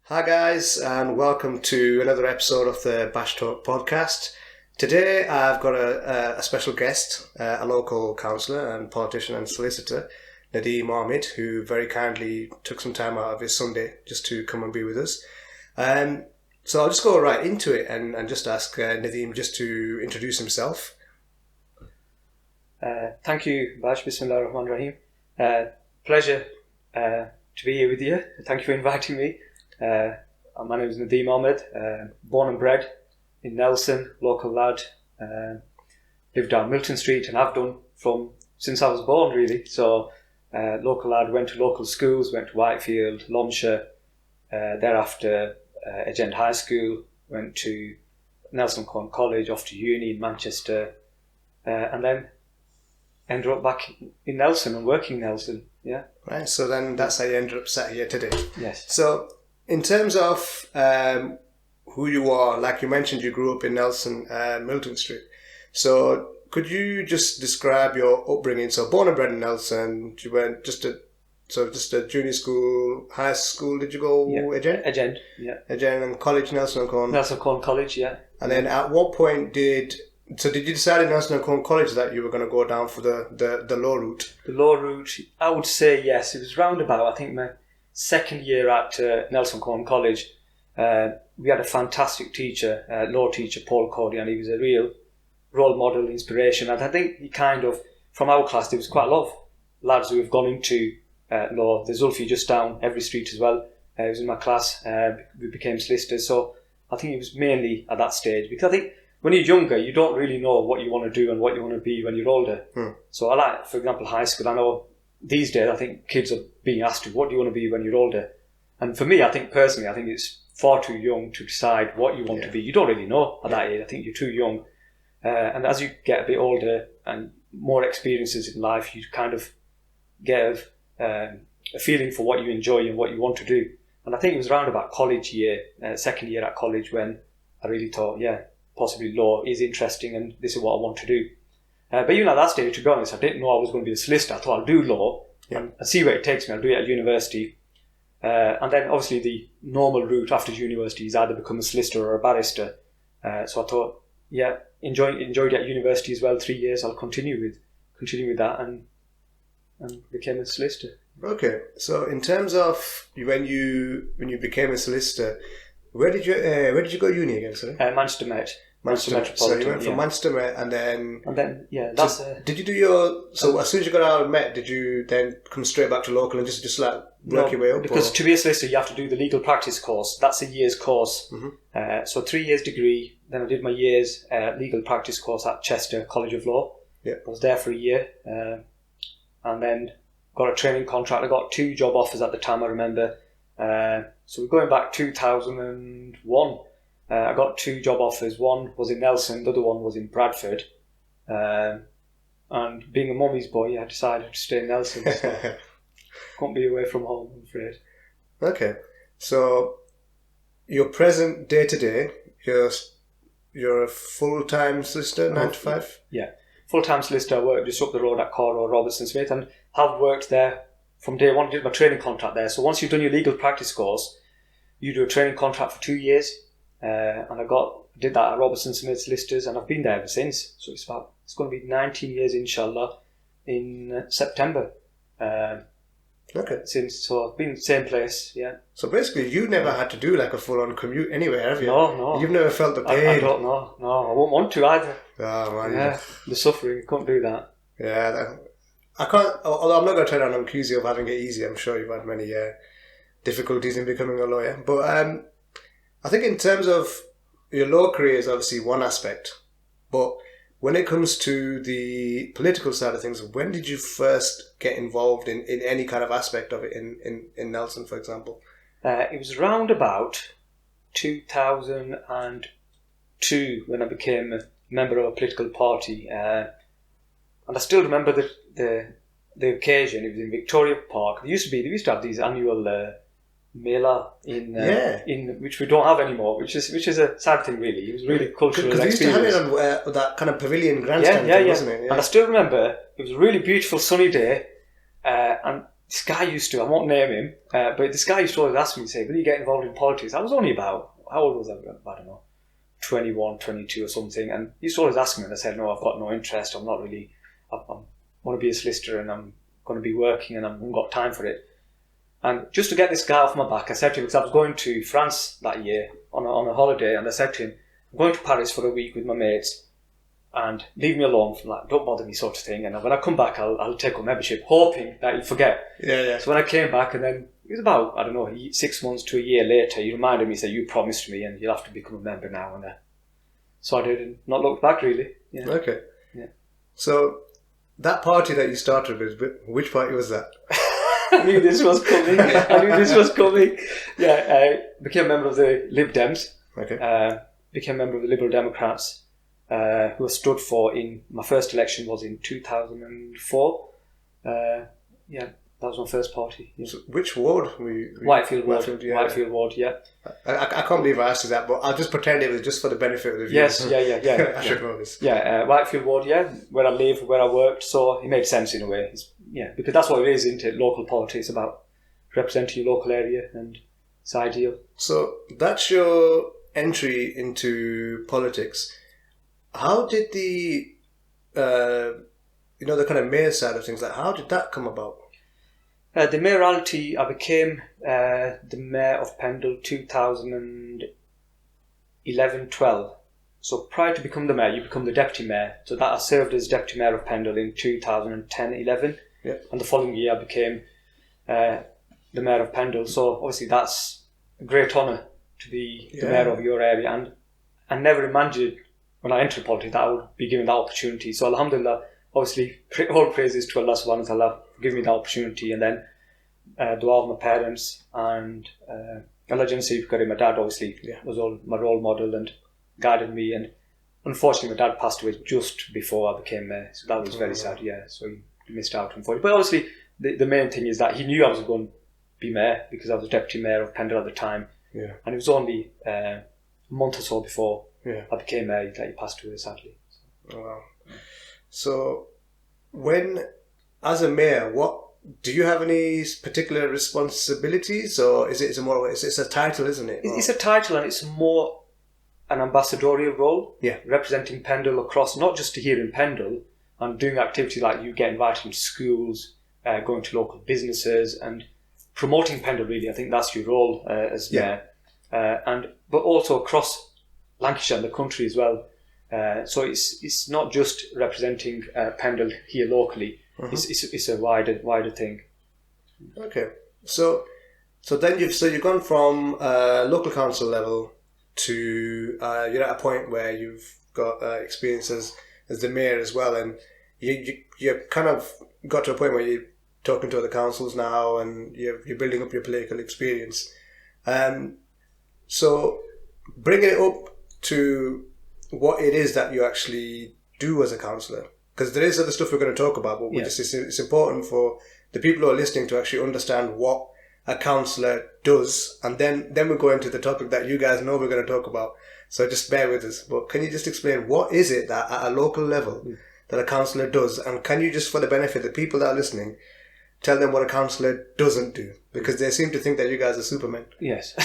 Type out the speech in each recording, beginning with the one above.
Hi guys, and welcome to another episode of the BashTalk Podcast. Today I've got a special guest, a local councillor and politician and solicitor, Nadeem Ahmed, who very kindly took some time out of his Sunday just to come and be with us. So I'll just go right into it and just ask Nadeem just to introduce himself. Thank you, Bash. Bismillahirrahmanirrahim. Pleasure to be here with you. Thank you for inviting me. My name is Nadeem Ahmed, born and bred in Nelson, local lad. Lived down Milton Street and have done since I was born, really. So, local lad, went to local schools, went to Whitefield, Loamshire, thereafter Edge End High School, went to Nelson Corn College, off to uni in Manchester, and then ended up back in Nelson and working in Nelson. Yeah. Right. So then that's how you ended up sat here today. Yes. So in terms of who you are, like you mentioned, you grew up in Nelson, Milton Street. So could you just describe your upbringing? So born and bred in Nelson, you went just a junior school, high school. Did you go Edge End? Edge End, yeah. Edge End and college, Nelson and Corn. Nelson Corn College, yeah. And then at what point did you decide in Nelson and Corn College that you were going to go down for the law route? The law route, I would say yes. It was roundabout, I think, my second year at Nelson Corn College. We had a fantastic teacher, law teacher, Paul Cody, and he was a real role model, inspiration. And I think he kind of, from our class, there was quite a lot of lads who have gone into law. There's Zulfi just down every street as well. He was in my class. We became solicitors. So I think it was mainly at that stage. Because I think when you're younger, you don't really know what you want to do and what you want to be when you're older. So I like, for example, high school. I know these days, I think kids are being asked to, what do you want to be when you're older? And for me, I think personally, I think it's far too young to decide what you want to be. You don't really know at that age. I think you're too young. And as you get a bit older and more experiences in life, you kind of get a feeling for what you enjoy and what you want to do. And I think it was around about college year, second year at college, when I really thought, possibly law is interesting and this is what I want to do. But even at that stage, to be honest, I didn't know I was going to be a solicitor. I thought I'll do law and see where it takes me. I'll do it at university. And then obviously the normal route after university is either become a solicitor or a barrister. So I thought, enjoyed it at university as well. 3 years, I'll continue with that and became a solicitor. Okay, so in terms of when you became a solicitor, where did you go uni again? Sorry, Manchester Met. Manchester Metropolitan. So you went from Manchester Met and then that's. So did you do your? So as soon as you got out of Met, did you then come straight back to local and just like work your way up? Because to be a solicitor, you have to do the legal practice course. That's a year's course. Mm-hmm. So 3 years degree. Then I did my year's legal practice course at Chester College of Law. Yeah. I was there for a year, and then got a training contract. I got 2 job offers at the time, I remember. So we're going back 2001. I got 2 job offers. One was in Nelson, the other one was in Bradford. And being a mummy's boy, I decided to stay in Nelson. So couldn't be away from home, I'm afraid. Okay. So your present day-to-day, you're a full-time solicitor, 9 to 5? Yeah. Full-time solicitor. I work just up the road at Carr or Robertson Smith and have worked there from day one. I did my training contract there. So once you've done your legal practice course, you do a training contract for 2 years. And I did that at Robertson Smith Solicitors, and I've been there ever since. So it's going to be 19 years, inshallah, in September. Okay. So I've been in the same place, yeah. So basically, you never had to do like a full-on commute anywhere, have you? No. You've never felt the pain. I don't know. No, I won't want to either. Oh man. Yeah, the suffering, I can't do that. Yeah, I can't. Although I'm not going to try and accuse you of having it easy. I'm sure you've had many difficulties in becoming a lawyer, but I think in terms of your law career is obviously one aspect, but when it comes to the political side of things, when did you first get involved in any kind of aspect of it in Nelson, for example? It was around about 2002 when I became a member of a political party, and I still remember the occasion. It was in Victoria Park. They used to have these annual Mela in which we don't have anymore, which is a sad thing really. It was really cultural experience. Because they used to have it on that kind of pavilion grandstand thing, wasn't it? Yeah. And I still remember it was a really beautiful sunny day, and this guy used to, I won't name him, but this guy used to always ask me, say, will you get involved in politics? I was only about, how old was I? I don't know, 21, 22 or something. And he used to always ask me, and I said, no, I've got no interest. I'm not really, I want to be a solicitor and I'm going to be working and I haven't got time for it. And just to get this guy off my back, I said to him, because I was going to France that year on a holiday, and I said to him, I'm going to Paris for a week with my mates, and leave me alone from that, don't bother me sort of thing. And when I come back, I'll take up membership, hoping that he'd forget. Yeah. So when I came back, and then it was about, I don't know, 6 months to a year later, he reminded me, he said, you promised me and you'll have to become a member now. And so I did, and not looked back really. Yeah. Okay. Yeah. So that party that you started with, which party was that? I knew this was coming. Yeah, I became a member of the Lib Dems. Okay. Became a member of the Liberal Democrats, who I stood for in my first election was in 2004. Yeah, that was my first party. Yeah. So which ward were you? Whitefield Ward. Yeah. Whitefield Ward, yeah. I can't believe I asked you that, but I'll just pretend it was just for the benefit of the Yes, viewers. yeah. I should know this. Yeah, Whitefield Ward, yeah, where I live, where I worked, so it made sense in a way. Because that's what it is, isn't it? Local politics, about representing your local area, and it's ideal. So that's your entry into politics. How did the the kind of mayor side of things, like how did that come about? The mayoralty, I became the mayor of Pendle 2011-12. So prior to becoming the mayor, you become the deputy mayor. So that I served as deputy mayor of Pendle in 2010-11. Yeah. And the following year I became the mayor of Pendle. So obviously that's a great honour to be the mayor of your area. And I never imagined when I entered politics that I would be given that opportunity. So alhamdulillah, obviously all praises to Allah subhanahu wa ta'ala for giving me that opportunity. And then dua of my parents and Allah Jansi, my dad obviously was my role model and guided me. And unfortunately my dad passed away just before I became mayor. So that was very sad, so he missed out unfortunately. But obviously the main thing is that he knew I was going to be mayor because I was deputy mayor of Pendle at the time. Yeah. And it was only a month or so before I became mayor that he passed away, sadly. Oh, wow. So when, as a mayor, what do you have any particular responsibilities, or is it more? It's a title, isn't it? It's a title, and it's more an ambassadorial role. Yeah, representing Pendle across, not just here in Pendle, and doing activity like you get invited into schools, going to local businesses, and promoting Pendle. Really, I think that's your role as mayor, but also across Lancashire and the country as well. So it's not just representing Pendle here locally. Mm-hmm. It's a wider thing. Okay, so then you've gone from local council level to you're at a point where you've got experience as the mayor as well, and you kind of got to a point where you're talking to other councils now, and you're building up your political experience. So bringing it up to what it is that you actually do as a councillor, because there is other stuff we're going to talk about, but it's important for the people who are listening to actually understand what a councillor does, and then we'll go into the topic that you guys know we're going to talk about, so just bear with us. But can you just explain what is it that at a local level that a councillor does, and can you just, for the benefit of the people that are listening, tell them what a councillor doesn't do, because they seem to think that you guys are supermen. Yes.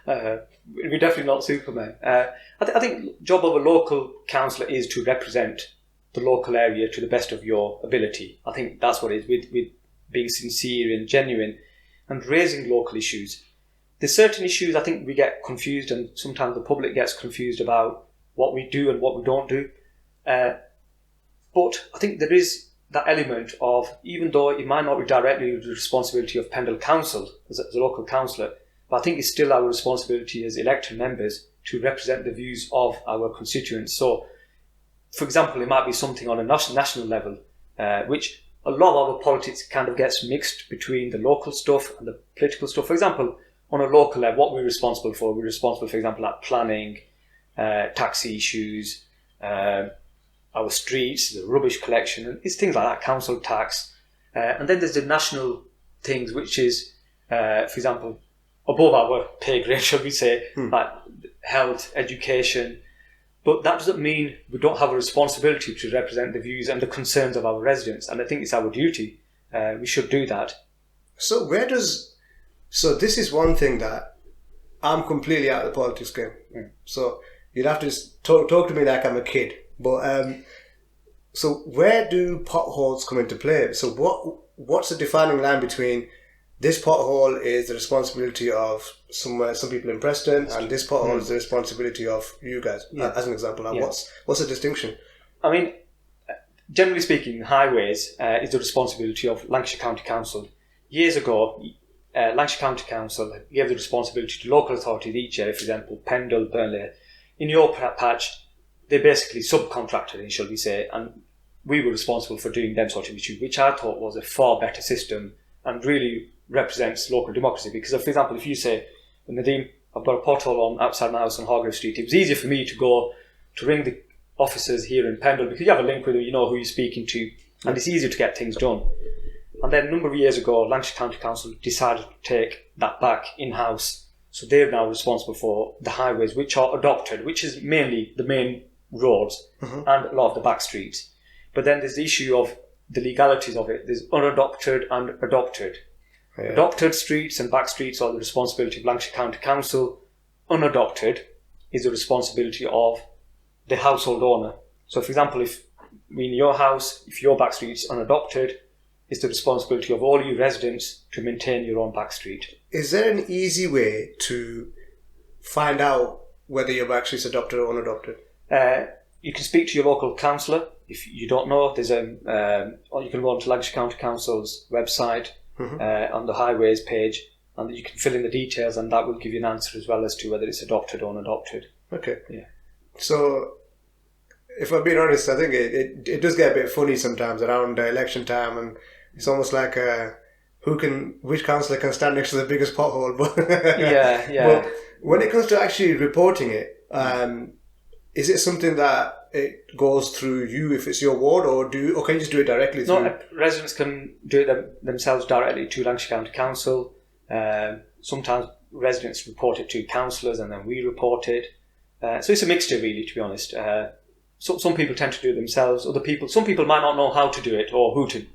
We're definitely not supermen. I think the job of a local councillor is to represent the local area to the best of your ability. I think that's what it is, with being sincere and genuine and raising local issues. There's certain issues I think we get confused, and sometimes the public gets confused about what we do and what we don't do. But I think there is that element of, even though it might not be directly the responsibility of Pendle Council as a local councillor, but I think it's still our responsibility as elected members to represent the views of our constituents. So, for example, it might be something on a national level, which a lot of our politics kind of gets mixed between the local stuff and the political stuff. For example, on a local level, what we're responsible for, for example, like planning, taxi issues, our streets, the rubbish collection, and it's things like that, council tax. And then there's the national things, which is, for example, above our pay grade, shall we say, like health, education. But that doesn't mean we don't have a responsibility to represent the views and the concerns of our residents. And I think it's our duty. We should do that. So this is one thing that I'm completely out of the politics game. So you'd have to just talk to me like I'm a kid. But so where do potholes come into play? So what's the defining line between this pothole is the responsibility of some people in Preston, and this pothole is the responsibility of you guys, as an example? And what's the distinction? I mean, generally speaking, highways is the responsibility of Lancashire County Council. Years ago, Lancashire County Council gave the responsibility to local authorities each area, for example, Pendle, Burnley. In your patch, they basically subcontracted in, shall we say, and we were responsible for doing them sort of issues, which I thought was a far better system and really represents local democracy. Because, for example, if you say, Nadeem, I've got a pothole outside my house on Hargrave Street, it was easier for me to go to ring the officers here in Pendle because you have a link with them, you know who you're speaking to, and it's easier to get things done. And then a number of years ago, Lancashire County Council decided to take that back in-house. So they're now responsible for the highways, which are adopted, which is mainly the main roads and a lot of the back streets. But then there's the issue of the legalities of it. There's unadopted and adopted. Yeah. Adopted streets and back streets are the responsibility of Lancashire County Council. Unadopted is the responsibility of the household owner. So, for example, if in your house, if your back street's unadopted, it's the responsibility of all you residents to maintain your own back street. Is there an easy way to find out whether your back street's adopted or unadopted? You can speak to your local councillor. If you don't know, there's or you can go onto Lancashire County Council's website on the highways page, and you can fill in the details, and that will give you an answer as well as to whether it's adopted or unadopted. Okay. Yeah. So, if I'm being honest, I think it does get a bit funny sometimes around election time, and it's almost like which councillor can stand next to the biggest pothole. But But when it comes to actually reporting it, is it something that it goes through you if it's your ward, or can you just do it directly? No, residents can do it themselves directly to Lancashire County Council. Sometimes residents report it to councillors, and then we report it. So it's a mixture, really, to be honest. So some people tend to do it themselves. Some people might not know how to do it or who to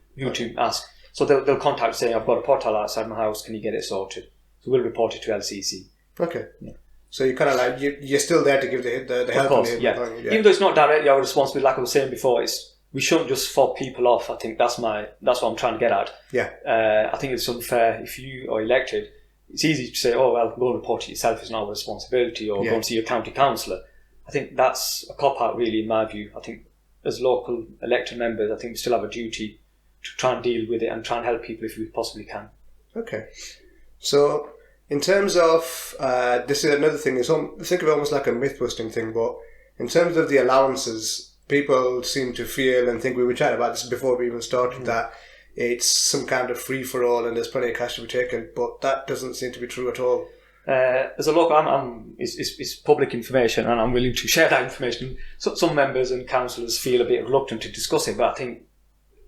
ask. So they'll contact saying, "I've got a pothole outside my house. Can you get it sorted?" So we'll report it to LCC. Okay. Yeah. So you're kind of like you're still there to give the help. Of course, Even though it's not directly our responsibility, like I was saying before, we shouldn't just fob people off. I think that's what I'm trying to get at. Yeah. I think it's unfair if you are elected. It's easy to say, "Oh well, go and report it yourself. It's not a responsibility," or "Go and see your county councillor." I think that's a cop-out, really, in my view. I think as local elected members, I think we still have a duty to try and deal with it and try and help people if we possibly can. Okay. So, in terms of, this is another thing, think of it almost like a myth-busting thing, but in terms of the allowances, people seem to feel and think, we were chatting about this before we even started, that it's some kind of free-for-all and there's plenty of cash to be taken, but that doesn't seem to be true at all. As a local, it's public information, and I'm willing to share that information. So some members and councillors feel a bit reluctant to discuss it, but I think,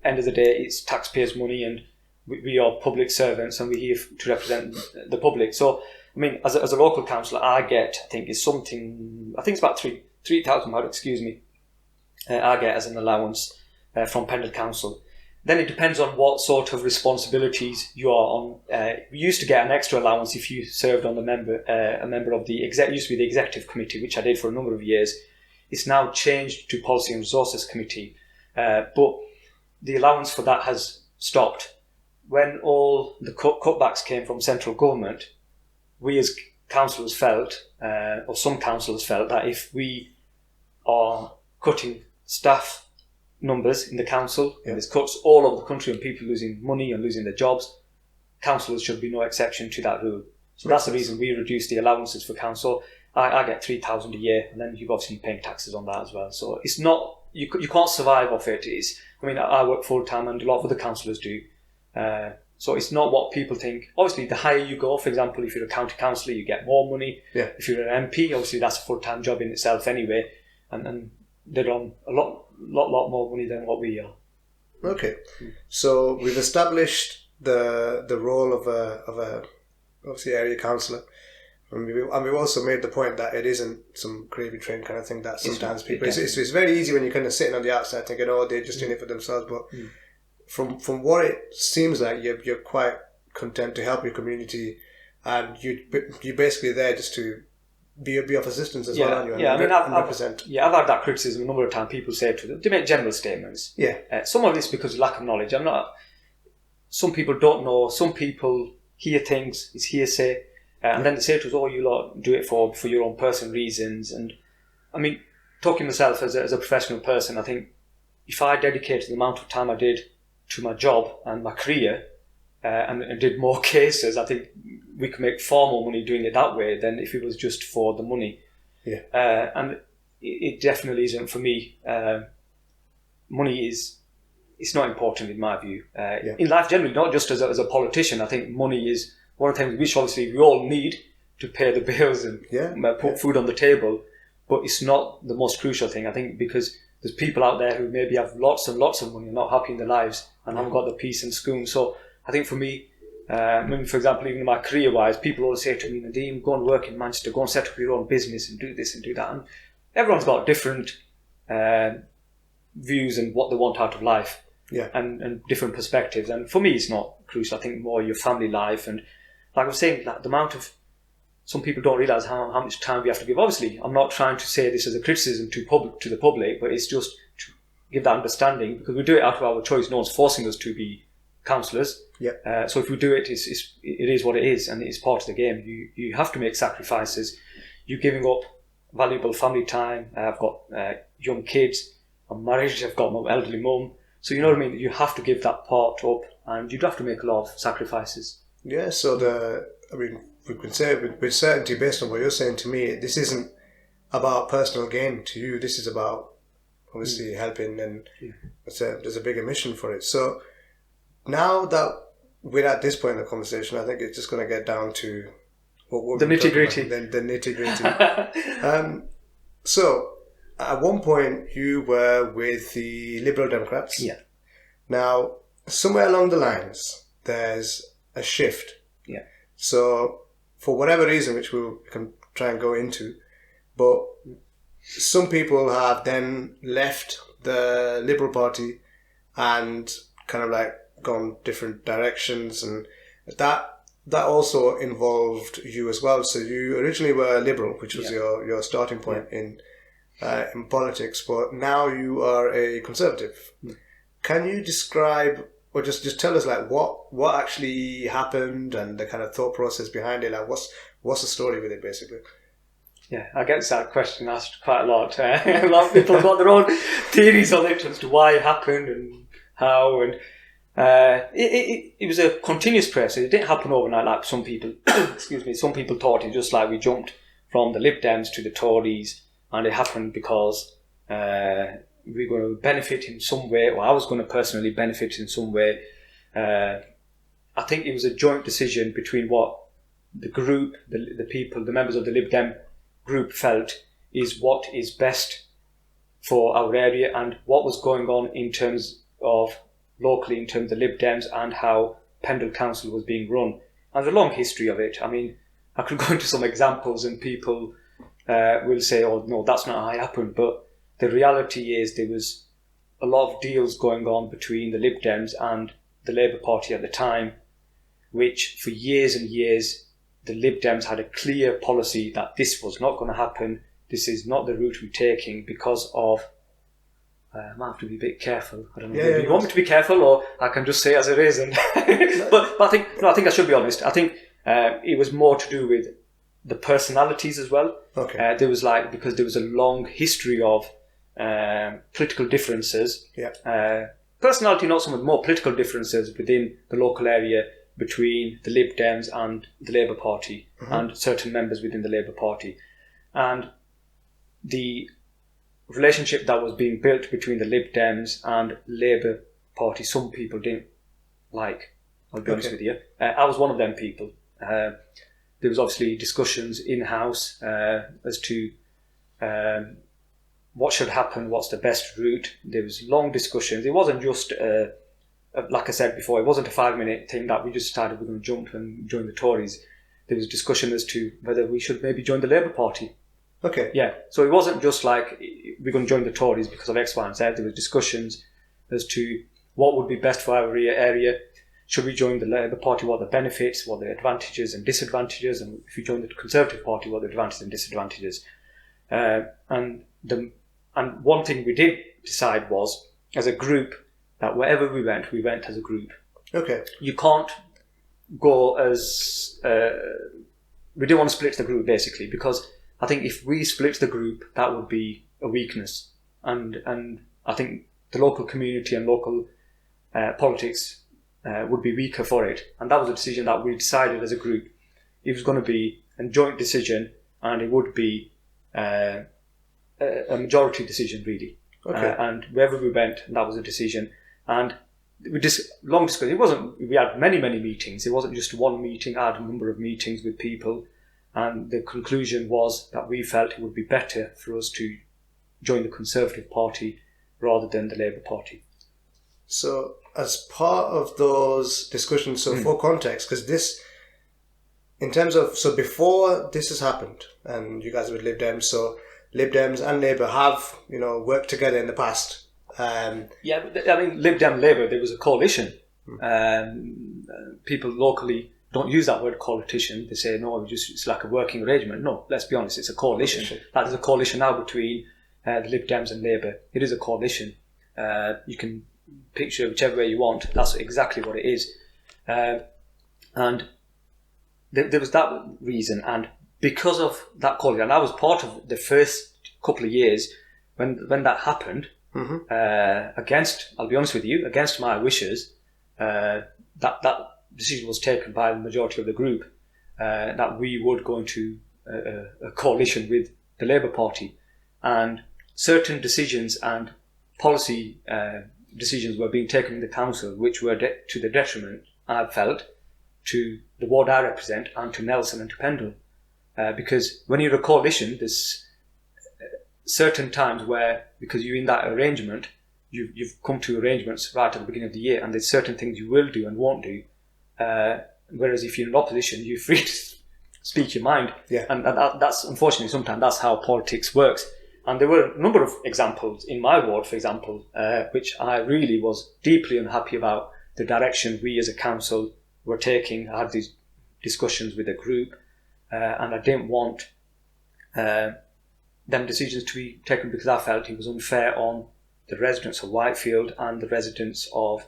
end of the day, it's taxpayers' money, and we are public servants, and we're here to represent the public. So, I mean, as a local councillor, I think it's about £3,000, excuse me, I get as an allowance from Pendle Council. Then it depends on what sort of responsibilities you are on. We used to get an extra allowance if you served on a member of the used to be the executive committee, which I did for a number of years. It's now changed to Policy and Resources Committee, but the allowance for that has stopped. When all the cutbacks came from central government, we as councillors felt, or some councillors felt, that if we are cutting staff numbers in the council, and there's cuts all over the country and people losing money and losing their jobs, councillors should be no exception to that rule. So that's the reason we reduced the allowances for council. I get £3,000 a year, and then you've obviously paying taxes on that as well. So it's not, you can't survive off it. I work full time, and a lot of other councillors do. So it's not what people think. Obviously, the higher you go, for example, if you're a county councillor, you get more money. Yeah. If you're an MP, obviously that's a full-time job in itself anyway, and they're on a lot more money than what we are. Okay, so we've established the role of a obviously area councillor, and we've also made the point that it isn't some gravy train kind of thing that sometimes people. It's very easy when you're kind of sitting on the outside thinking, "Oh, they're just doing it for themselves," but from what it seems like, you're quite content to help your community, and you're basically there just to be of assistance as well, aren't you? Yeah, I've represent. I've had that criticism a number of times. People say to them, they make general statements. Yeah. Some of this because of lack of knowledge. Some people don't know. Some people hear things, it's hearsay, and then they say to us, "Oh, you lot do it for your own personal reasons." And I mean, talking myself as a professional person, I think if I dedicated the amount of time I did to my job and my career, and did more cases, I think we could make far more money doing it that way than if it was just for the money. Yeah. And it definitely isn't for me. Money it's not important in my view. In life generally, not just as a politician. I think money is one of the things which obviously we all need to pay the bills and put food on the table, but it's not the most crucial thing. I think because there's people out there who maybe have lots and lots of money and not happy in their lives and haven't got the peace and schoon. So I think for me, for example, even in my career-wise, people always say to me, Nadeem, go and work in Manchester, go and set up your own business and do this and do that. And everyone's got different views and what they want out of life, and different perspectives. And for me, it's not crucial. I think more your family life. And like I was saying, like the amount of, some people don't realise how much time we have to give. Obviously, I'm not trying to say this as a criticism to the public, but it's just to give that understanding, because we do it out of our choice. No one's forcing us to be councillors. So if we do it, it is what it is, and it's part of the game. You have to make sacrifices. You're giving up valuable family time. I've got young kids. I'm married. I've got my elderly mum. So you know what I mean. You have to give that part up, and you'd have to make a lot of sacrifices. Yeah. So we can say with certainty, based on what you're saying to me, this isn't about personal gain to you. This is about obviously helping, and there's a bigger mission for it. So now that we're at this point in the conversation, I think it's just going to get down to what the nitty gritty. The nitty gritty. So at one point you were with the Liberal Democrats. Yeah. Now somewhere along the lines, there's a shift. Yeah. So for whatever reason, which we can try and go into, but some people have then left the Liberal Party and kind of like gone different directions, and that also involved you as well. So you originally were Liberal, which was your starting point in politics, but now you are a Conservative. Can you describe, or just tell us like what actually happened and the kind of thought process behind it? Like what's the story with it basically? Yeah, I get that question asked quite a lot. A lot of people have got their own theories on it as to why it happened and how, and it was a continuous process. It didn't happen overnight like some people some people thought. It just like we jumped from the Lib Dems to the Tories, and it happened because we were going to benefit in some way, or I was going to personally benefit in some way. I think it was a joint decision between what the group, the people, the members of the Lib Dem group felt is what is best for our area, and what was going on in terms of locally, in terms of the Lib Dems and how Pendle Council was being run. And there's a long history of it. I mean, I could go into some examples and people will say, oh no, that's not how it happened. But the reality is there was a lot of deals going on between the Lib Dems and the Labour Party at the time, which for years and years, the Lib Dems had a clear policy that this was not going to happen. This is not the route we're taking because of... I might have to be a bit careful. I don't know. You want me to be careful, or I can just say as it is. And but I think I should be honest. I think it was more to do with the personalities as well. Okay. There was because there was a long history of political differences. Yeah. Personality, not so much, more political differences within the local area between the Lib Dems and the Labour Party, and certain members within the Labour Party, and the relationship that was being built between the Lib Dems and Labour Party, some people didn't like. I'll be honest with you. I was one of them people. There was obviously discussions in-house as to what should happen, what's the best route. There was long discussions. It wasn't just, like I said before, it wasn't a 5-minute thing that we just decided we're going to jump and join the Tories. There was discussion as to whether we should maybe join the Labour Party. Okay. Yeah, so it wasn't just like we're going to join the Tories because of X, Y and Z. There were discussions as to what would be best for our area. should we join the Labour Party, what are the benefits, what are the advantages and disadvantages, and if you join the Conservative Party, what are the advantages and disadvantages. And one thing we did decide was, as a group, that wherever we went as a group. Okay. You can't go as... we didn't want to split the group, basically, because I think if we split the group, that would be a weakness. And I think the local community and local politics would be weaker for it. And that was a decision that we decided as a group. It was going to be a joint decision, and it would be a majority decision, really. Okay. And wherever we went, that was a decision. And we long discussion. It wasn't. We had many meetings. It wasn't just one meeting. I had a number of meetings with people, and the conclusion was that we felt it would be better for us to join the Conservative Party rather than the Labour Party. So, as part of those discussions, so for context, because this, in terms of, so before this has happened, and you guys are with Lib Dem, so Lib Dems and Labour have, worked together in the past. Yeah, I mean, Lib Dem and Labour, there was a coalition. People locally don't use that word coalition. They say, no, it's like a working arrangement. No, let's be honest, it's a coalition. That is a coalition now between the Lib Dems and Labour. It is a coalition. You can picture whichever way you want. That's exactly what it is. And there was that reason. And because of that coalition, and I was part of the first couple of years when that happened, against, I'll be honest with you, against my wishes, that decision was taken by the majority of the group, that we would go into a coalition with the Labour Party. And certain decisions and policy decisions were being taken in the council which were to the detriment, I felt, to the ward I represent and to Nelson and to Pendle. Because when you're a coalition, there's certain times where, because you're in that arrangement, you've come to arrangements right at the beginning of the year, and there's certain things you will do and won't do. Whereas if you're in opposition, you're free to speak your mind. Yeah. And that's, unfortunately, sometimes that's how politics works. And there were a number of examples in my ward, for example, which I really was deeply unhappy about the direction we as a council were taking. I had these discussions with a group, and I didn't want them decisions to be taken because I felt it was unfair on the residents of Whitefield and the residents of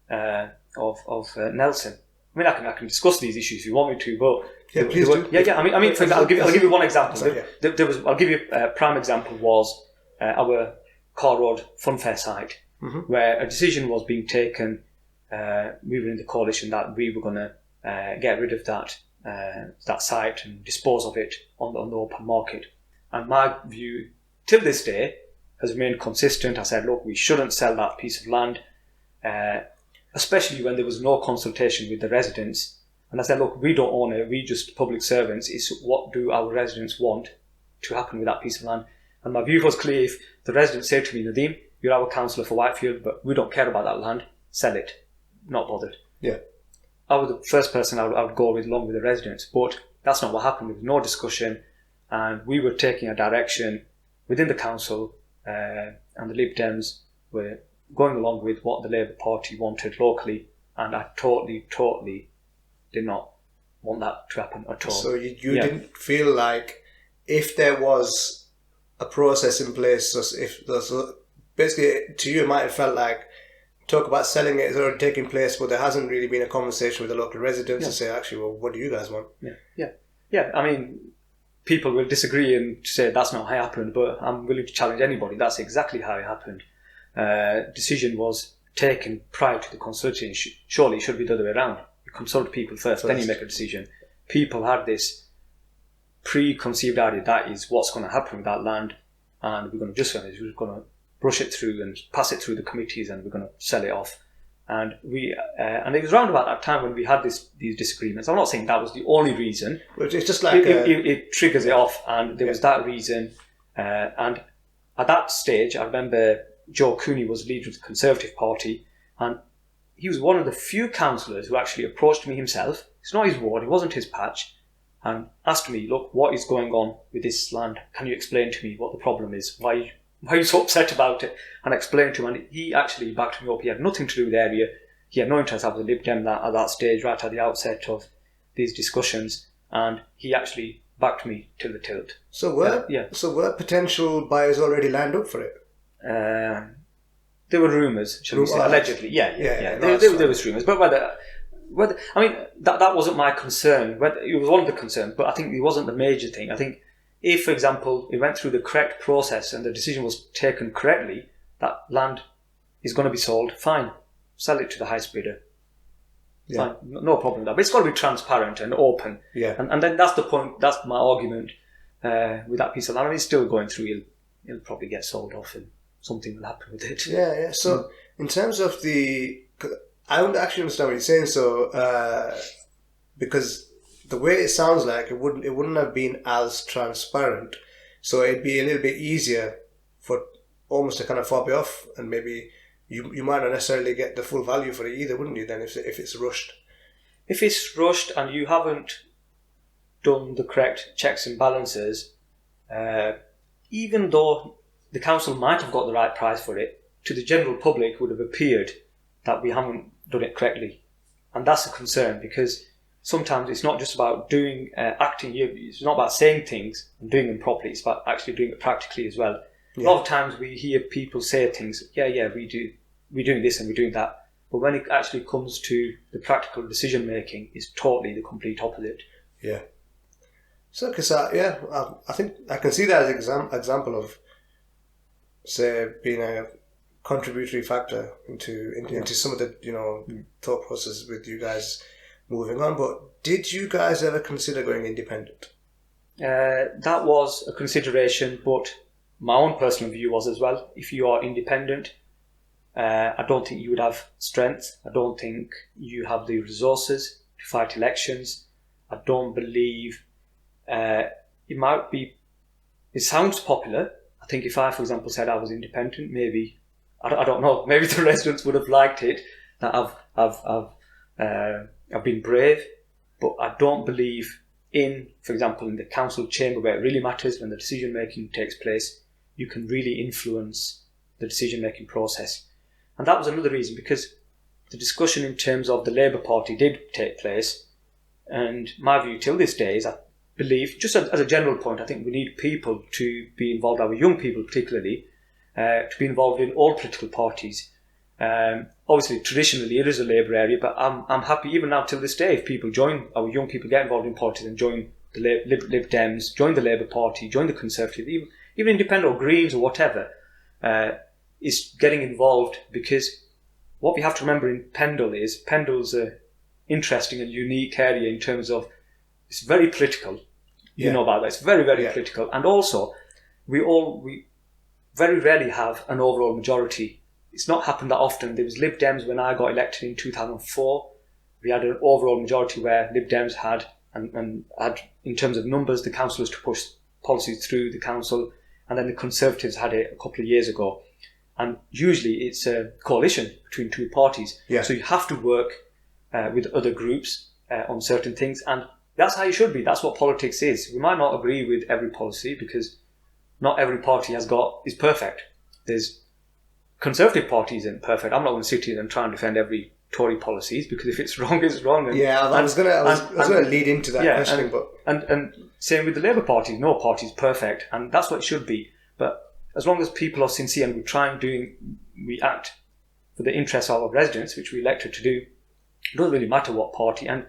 Nelson. I mean, I can discuss these issues if you want me to, but yeah, please do. Yeah. I mean, for example, I'll give you one example. Sorry, I'll give you a prime example was our Carr Road Funfair site, where a decision was being taken. We were in the coalition that we were going to get rid of that site and dispose of it on the open market. And my view, till this day, has remained consistent. I said, look, we shouldn't sell that piece of land, especially when there was no consultation with the residents. And I said, look, we don't own it, we just public servants. It's what do our residents want to happen with that piece of land? And my view was clear. If the residents say to me, Nadeem, you're our councillor for Whitefield, but we don't care about that land, sell it. Not bothered. Yeah. I was the first person I would go with, along with the residents. But that's not what happened. There was no discussion. And we were taking a direction within the council, and the Lib Dems were going along with what the Labour Party wanted locally. And I totally did not want that to happen at all. So you didn't feel like if there was a process in place, basically to you it might have felt like talk about selling it is already taking place, but there hasn't really been a conversation with the local residents to say, actually, well, what do you guys want? Yeah. I mean, people will disagree and say that's not how it happened, but I'm willing to challenge anybody. That's exactly how it happened. Decision was taken prior to the consultation. Surely it should be the other way around. You consult people first, then you make a decision. People had this preconceived idea that is what's going to happen with that land, and we're going to brush it through and pass it through the committees, and we're going to sell it off. And and it was around about that time when we had these disagreements. I'm not saying that was the only reason. But it's just like it triggers it off, and there was that reason. And at that stage, I remember Joe Cooney was leader of the Conservative Party, and he was one of the few councillors who actually approached me himself. It's not his ward, it wasn't his patch, and asked me, look, what is going on with this land? Can you explain to me what the problem is? Why are you so upset about it? And I explained to him, and he actually backed me up. He had nothing to do with the area. he had no interest having a Lib Dem at that stage, right at the outset of these discussions, and he actually backed me till the tilt. So were potential buyers already lined up for it? There were rumours, shall we say, allegedly. Yeah. There was rumours, but whether I mean that wasn't my concern. It was one of the concerns, but I think it wasn't the major thing. I think if, for example, it went through the correct process and the decision was taken correctly, that land is going to be sold. Fine, sell it to the highest bidder. Fine, no problem with that. But it's got to be transparent and open. Yeah. And then that's the point. That's my argument with that piece of land. I mean, it's still going through. It'll probably get sold off, and something will happen with it. Yeah. So in terms of I don't actually understand what you're saying. So because the way it sounds like it wouldn't have been as transparent. So it'd be a little bit easier for almost to kind of fob it off, and maybe you might not necessarily get the full value for it either, wouldn't you? Then if it's rushed. If it's rushed and you haven't done the correct checks and balances, even though the council might have got the right price for it, to the general public would have appeared that we haven't done it correctly, and that's a concern, because sometimes it's not just about doing acting. It's not about saying things and doing them properly. It's about actually doing it practically as well. Yeah. A lot of times we hear people say things. We're doing this and we're doing that. But when it actually comes to the practical decision making, it's totally the complete opposite. Yeah. So, because I think I can see that as an example of, say, being a contributory factor into some of the thought process with you guys moving on. But did you guys ever consider going independent? That was a consideration, but my own personal view was as well, if you are independent, I don't think you would have strength. I don't think you have the resources to fight elections. I don't believe it sounds popular. I think if I, for example, said I was independent, maybe, I don't know, maybe the residents would have liked it, that I've been brave, but I don't believe for example, in the council chamber where it really matters, when the decision making takes place, you can really influence the decision making process. And that was another reason, because the discussion in terms of the Labour Party did take place, and my view till this day is, I believe, just as a general point, I think we need people to be involved, our young people particularly, to be involved in all political parties. Obviously, traditionally, it is a Labour area, but I'm happy even now till this day if our young people get involved in politics and join the Lib Dems, join the Labour Party, join the Conservative, even Independent or Greens or whatever, is getting involved, because what we have to remember in Pendle's an interesting and unique area in terms of it's very political. Yeah. You know about that. It's very, very political. And also, we very rarely have an overall majority. It's not happened that often. There was Lib Dems when I got elected in 2004. We had an overall majority where Lib Dems had, and had, in terms of numbers, the councillors to push policies through the council, and then the Conservatives had it a couple of years ago. And usually it's a coalition between two parties. Yeah. So you have to work with other groups on certain things, and that's how you should be. That's what politics is. We might not agree with every policy, because not every party is perfect. There's Conservative Party isn't perfect. I'm not going to sit here and try and defend every Tory policies, because if it's wrong, it's wrong. I was going to lead into that question. And same with the Labour Party. No party is perfect, and that's what it should be. But as long as people are sincere and we act for the interests of our residents, which we elected to do, it doesn't really matter what party. And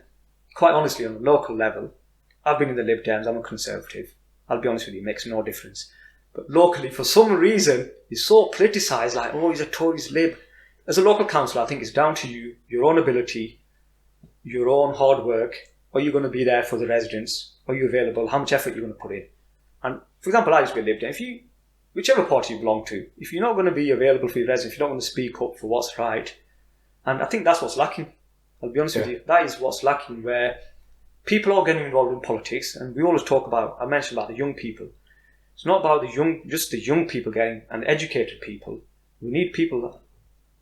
quite honestly, on a local level, I've been in the Lib Dems, I'm a Conservative. I'll be honest with you, it makes no difference. But locally, for some reason, it's so politicised, like, oh, he's a Tories Lib. As a local councillor, I think it's down to you, your own ability, your own hard work. Are you going to be there for the residents? Are you available? How much effort are you going to put in? And, for example, I used to be a Lib Dem. Whichever party you belong to, if you're not going to be available for your residents, if you're not going to speak up for what's right, and I think that's what's lacking. I'll be honest with you, that is what's lacking, where people are getting involved in politics, and we always talk about, I mentioned about the young people. It's not about just the young people getting, and educated people. We need people.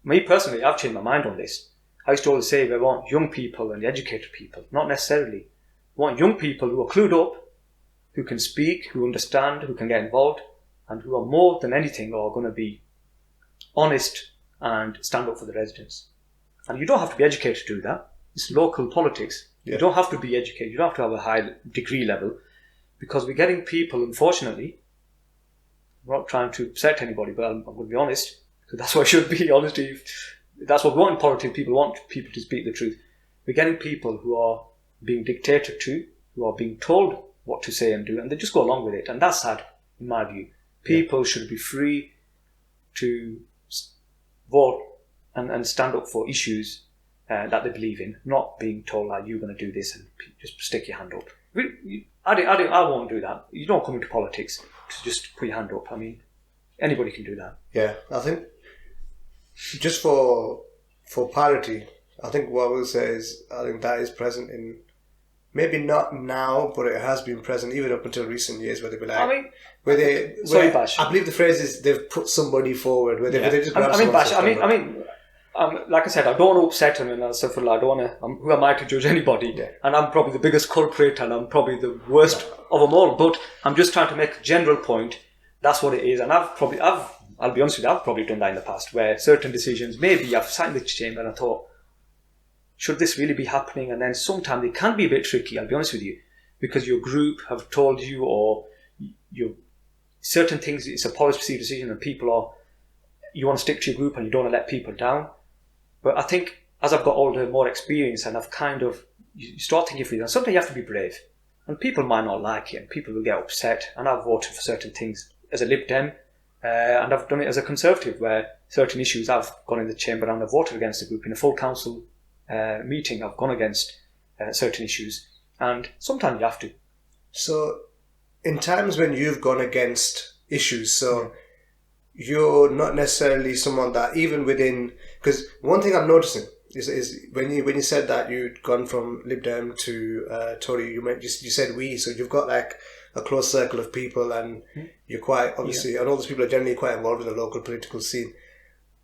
Me personally, I've changed my mind on this. I used to always say we want young people and educated people. Not necessarily. We want young people who are clued up, who can speak, who understand, who can get involved, and who are more than anything are going to be honest and stand up for the residents. And you don't have to be educated to do that. It's local politics. Yeah. You don't have to be educated. You don't have to have a high degree level, because we're getting people, unfortunately, I'm not trying to upset anybody, but I'm going to be honest, because that's what I should be, honestly. That's what we want in politics. People want people to speak the truth. We're getting people who are being dictated to, who are being told what to say and do, and they just go along with it. And that's sad, in my view. People should be free to vote and stand up for issues that they believe in, not being told like, you're going to do this and just stick your hand up. I won't do that. You don't come into politics to just put your hand up. I mean, anybody can do that. Yeah, I think just for parity, I think what I will say is I think that is present in, maybe not now, but it has been present even up until recent years, where they be like, Bash. I believe the phrase is they've put somebody forward. Where they just grab Bash. Like I said, I don't want to upset him and stuff like that. I don't want to. Who am I to judge anybody? Yeah. And I'm probably the biggest culprit, and I'm probably the worst of them all. But I'm just trying to make a general point. That's what it is. And I'll be honest with you, I've probably done that in the past, where certain decisions, maybe I've sat in the chamber and I thought, should this really be happening? And then sometimes it can be a bit tricky, I'll be honest with you, because your group have told you, or certain things, it's a policy decision, and you want to stick to your group and you don't want to let people down. But I think as I've got older, more experience, and I've you start thinking for you, and sometimes you have to be brave. And people might not like it, and people will get upset. And I've voted for certain things as a Lib Dem, and I've done it as a Conservative, where certain issues I've gone in the chamber and I've voted against the group. In a full council meeting, I've gone against certain issues. And sometimes you have to. So, in times when you've gone against issues, you're not necessarily someone that even within, because one thing I'm noticing is when you said that you'd gone from Lib Dem to Tory, you said we, so you've got like a close circle of people, and you're quite obviously, and all those people are generally quite involved in the local political scene.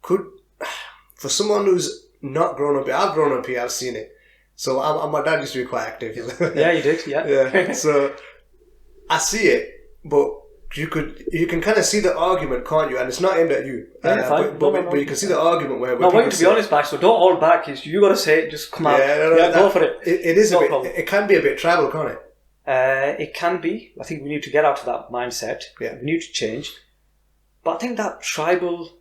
For someone who's not grown up here, I've grown up here, I've seen it. So my dad used to be quite active. Yeah, you did. Yeah. So I see it, but you can kind of see the argument, can't you? And it's not aimed at you. But you can see the argument where no, wait, to be honest, Bash, so don't hold back. You got to say it, just come out. Go for it. It is it can be a bit tribal, can't it? It can be. I think we need to get out of that mindset. Yeah. We need to change. But I think that tribal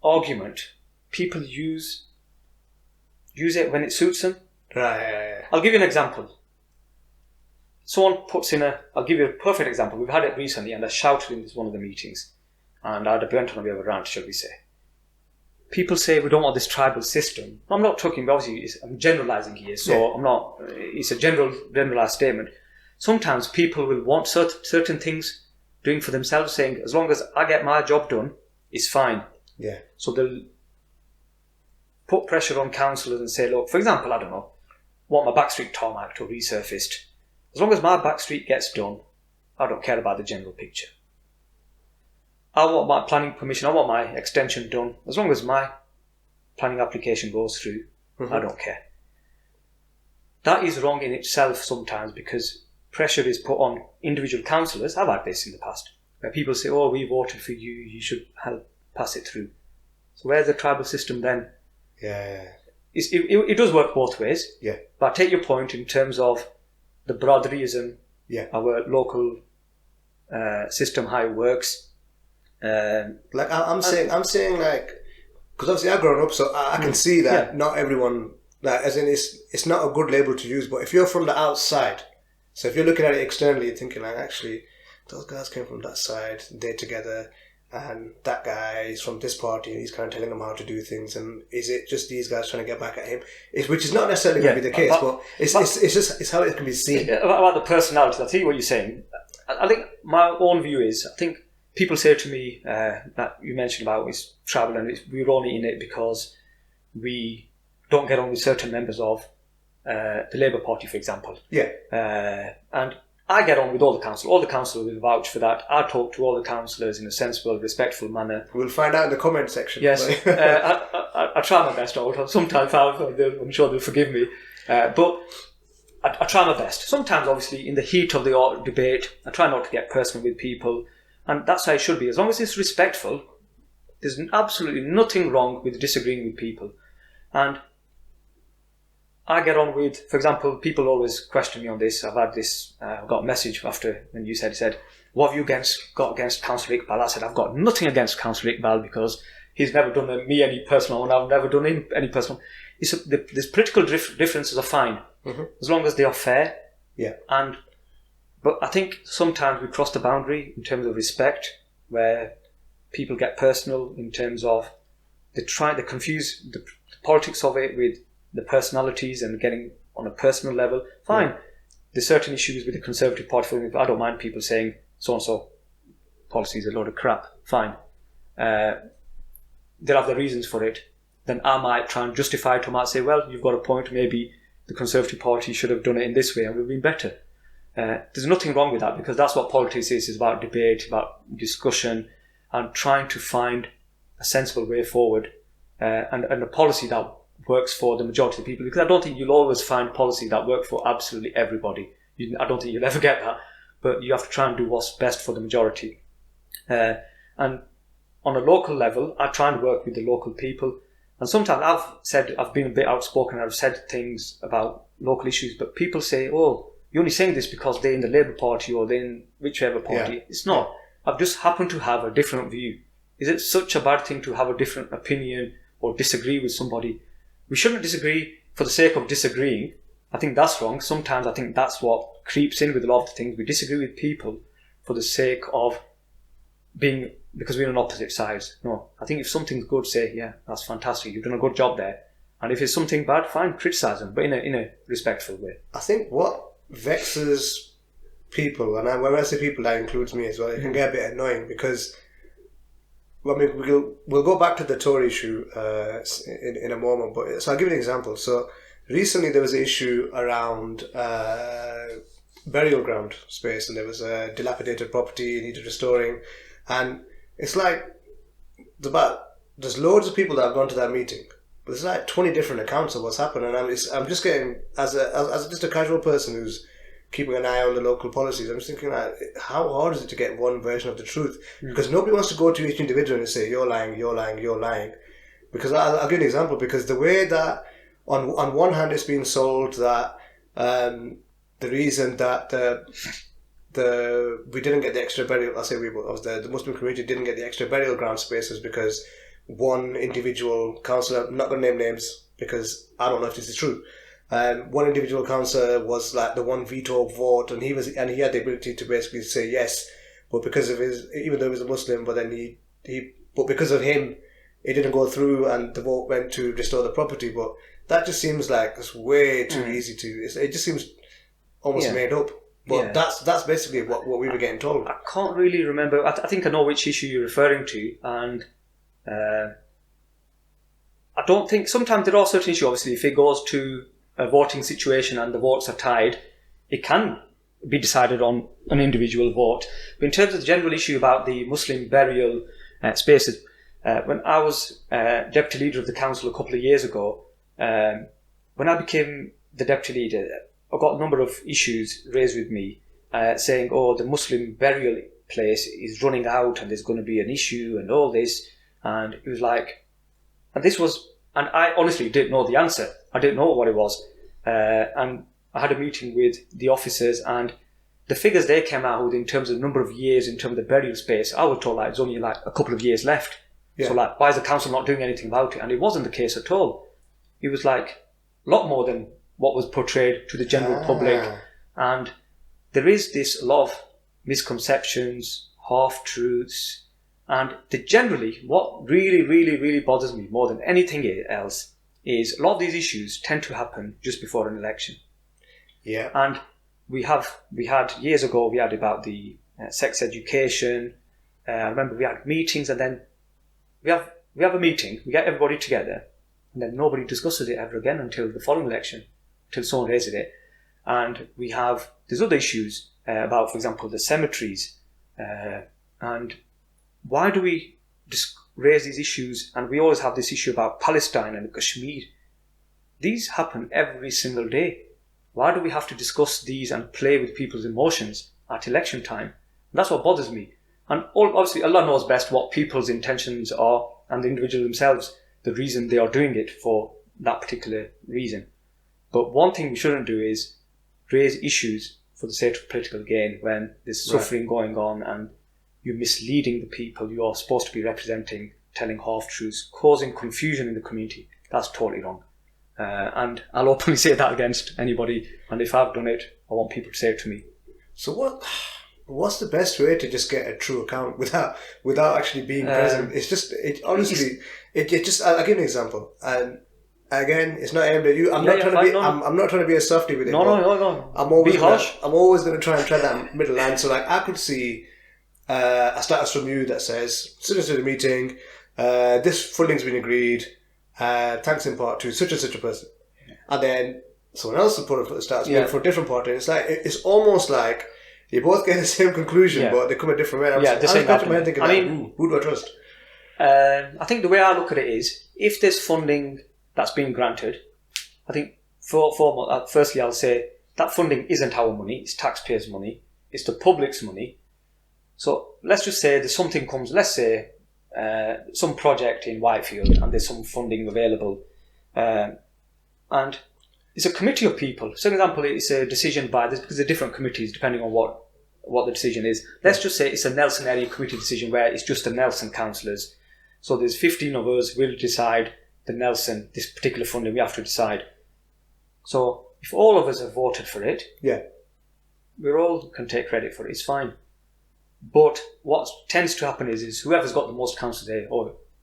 argument, people use it when it suits them. Right. I'll give you an example. Someone puts in I'll give you a perfect example. We've had it recently, and I shouted in one of the meetings, and I had a burnt on a bit of a rant, shall we say. People say we don't want this tribal system. I'm not talking, obviously, I'm generalising here, so I'm not, it's a generalised statement. Sometimes people will want certain things doing for themselves, saying, as long as I get my job done, it's fine. Yeah. So they'll put pressure on councillors and say, look, for example, I don't know, want my backstreet tarmacked or resurfaced. As long as my backstreet gets done, I don't care about the general picture. I want my planning permission, I want my extension done. As long as my planning application goes through, I don't care. That is wrong in itself sometimes, because pressure is put on individual councillors. I've had this in the past, where people say, oh, we voted for you, you should help pass it through. So where's the tribal system then? Yeah. It does work both ways. Yeah. But I take your point in terms of the brotherlyism, our local system, how it works. Like I'm saying, like, because obviously I've grown up, so I can see that not everyone, like, as in it's not a good label to use. But if you're from the outside, so if you're looking at it externally, you're thinking like, actually, those guys came from that side, they're together, and that guy is from this party, and he's kind of telling them how to do things. And is it just these guys trying to get back at him? Which is not necessarily going to be the case, but it's how it can be seen. About the personality, I see what you're saying. I think my own view is, I think people say to me that you mentioned about is travel, and we're only in it because we don't get on with certain members of the Labour Party, for example. Yeah. And I get on with all the council. All the councillors will vouch for that. I talk to all the councillors in a sensible, respectful manner. We'll find out in the comment section. Yes. I try my best. Sometimes I'm sure they'll forgive me. But I try my best. Sometimes, obviously, in the heat of the debate, I try not to get personal with people. And that's how it should be. As long as it's respectful, there's absolutely nothing wrong with disagreeing with people. And I get on with, for example, people always question me on this. I've had this, I got a message after when you said, what have you got against Councillor Iqbal? I said, I've got nothing against Councillor Iqbal because he's never done me any personal and I've never done him any personal. These political differences are fine, as long as they are fair. Yeah. But I think sometimes we cross the boundary in terms of respect, where people get personal in terms of they confuse the politics of it with the personalities and getting on a personal level. Fine. There's certain issues with the Conservative Party. I don't mind people saying so-and-so policy is a load of crap. Fine. They'll have their reasons for it. Then I might try and justify it. I might say, well, you've got a point. Maybe the Conservative Party should have done it in this way and it would have been better. There's nothing wrong with that, because that's what politics is. It's about debate, about discussion, and trying to find a sensible way forward and a policy that works for the majority of people. Because I don't think you'll always find policy that works for absolutely everybody. I don't think you'll ever get that. But you have to try and do what's best for the majority. And on a local level, I try and work with the local people. And sometimes I've been a bit outspoken. I've said things about local issues, but people say, oh, you're only saying this because they're in the Labour Party or they're in whichever party. Yeah. It's not. I've just happened to have a different view. Is it such a bad thing to have a different opinion or disagree with somebody? We shouldn't disagree for the sake of disagreeing. I think that's wrong. Sometimes I think that's what creeps in with a lot of the things. We disagree with people for the sake of because we're on opposite sides. No, I think if something's good, say, yeah, that's fantastic. You've done a good job there. And if it's something bad, fine, criticise them, but in a respectful way. I think what vexes people, and when I say people, that includes me as well, it can get a bit annoying because, we'll go back to the Tory issue in a moment, but so I'll give you an example. So recently there was an issue around burial ground space, and there was a dilapidated property needed restoring, and it's like there's loads of people that have gone to that meeting, but there's like 20 different accounts of what's happened, and I'm just getting as just a casual person who's keeping an eye on the local policies, I'm just thinking like, how hard is it to get one version of the truth? Because nobody wants to go to each individual and say you're lying, you're lying, you're lying. Because I'll give you an example. Because the way that on one hand it's being sold that the reason that we didn't get the extra burial, the Muslim community didn't get the extra burial ground spaces because one individual councillor, I'm not going to name names because I don't know if this is true. One individual councillor was like the one veto vote, and he had the ability to basically say yes, but because of even though he was a Muslim, but then but because of him, it didn't go through, and the vote went to restore the property. But that just seems like it's way too easy to. It just seems almost made up. But that's basically what we were getting told. I can't really remember. I think I know which issue you're referring to, and I don't think sometimes there are certain issues. Obviously, if it goes to a voting situation and the votes are tied, it can be decided on an individual vote. But in terms of the general issue about the Muslim burial spaces, when I was deputy leader of the council a couple of years ago, when I became the deputy leader, I got a number of issues raised with me saying, oh, the Muslim burial place is running out and there's going to be an issue and all this. And it was like, and I honestly didn't know the answer. I didn't know what it was. And I had a meeting with the officers, and the figures they came out with in terms of the number of years, in terms of the burial space, I was told like it's only like a couple of years left. Yeah. So like, why is the council not doing anything about it? And it wasn't the case at all. It was like a lot more than what was portrayed to the general public. And there is a lot of misconceptions, half-truths, and generally what really, really, really bothers me more than anything else is a lot of these issues tend to happen just before an election. Yeah. And we had years ago, we had about the sex education. I remember we had meetings, and then we have a meeting, we get everybody together, and then nobody discusses it ever again until the following election, until someone raises it. And there's other issues about, for example, the cemeteries. And why do we raise these issues? And we always have this issue about Palestine and Kashmir. These happen every single day. Why do we have to discuss these and play with people's emotions at election time? And that's what bothers me. And obviously Allah knows best what people's intentions are, and the individual themselves, the reason they are doing it for that particular reason. But one thing we shouldn't do is raise issues for the sake of political gain when there's suffering going on and you're misleading the people you're supposed to be representing, telling half-truths, causing confusion in the community. That's totally wrong. And I'll openly say that against anybody, and if I've done it, I want people to say it to me. So what's the best way to just get a true account without actually being present? It's just, honestly, I'll give an example. And again, it's not aimed at you. I'm not trying to be a softie with it. No. I'm always be harsh. I'm always going to try and tread that middle line. So like, I could see a status from you that says, such and such a meeting, this funding's been agreed, thanks in part to such and such a person. And then someone else will put a status for a different party. It's like, it's almost like you both get the same conclusion, but they come a different way. I'm scratching my head thinking, who do I trust? I think the way I look at it is, if there's funding that's been granted, I think firstly I'll say that funding isn't our money, it's taxpayers' money, it's the public's money. So let's just say there's something comes, let's say some project in Whitefield and there's some funding available, and it's a committee of people. So, for example, it's a decision by this, because there are different committees depending on what the decision is. Let's just say it's a Nelson area committee decision where it's just the Nelson councillors. So there's 15 of us will decide the Nelson, this particular funding we have to decide. So if all of us have voted for it, we all can take credit for it, it's fine. But what tends to happen is whoever's got the most councillors there,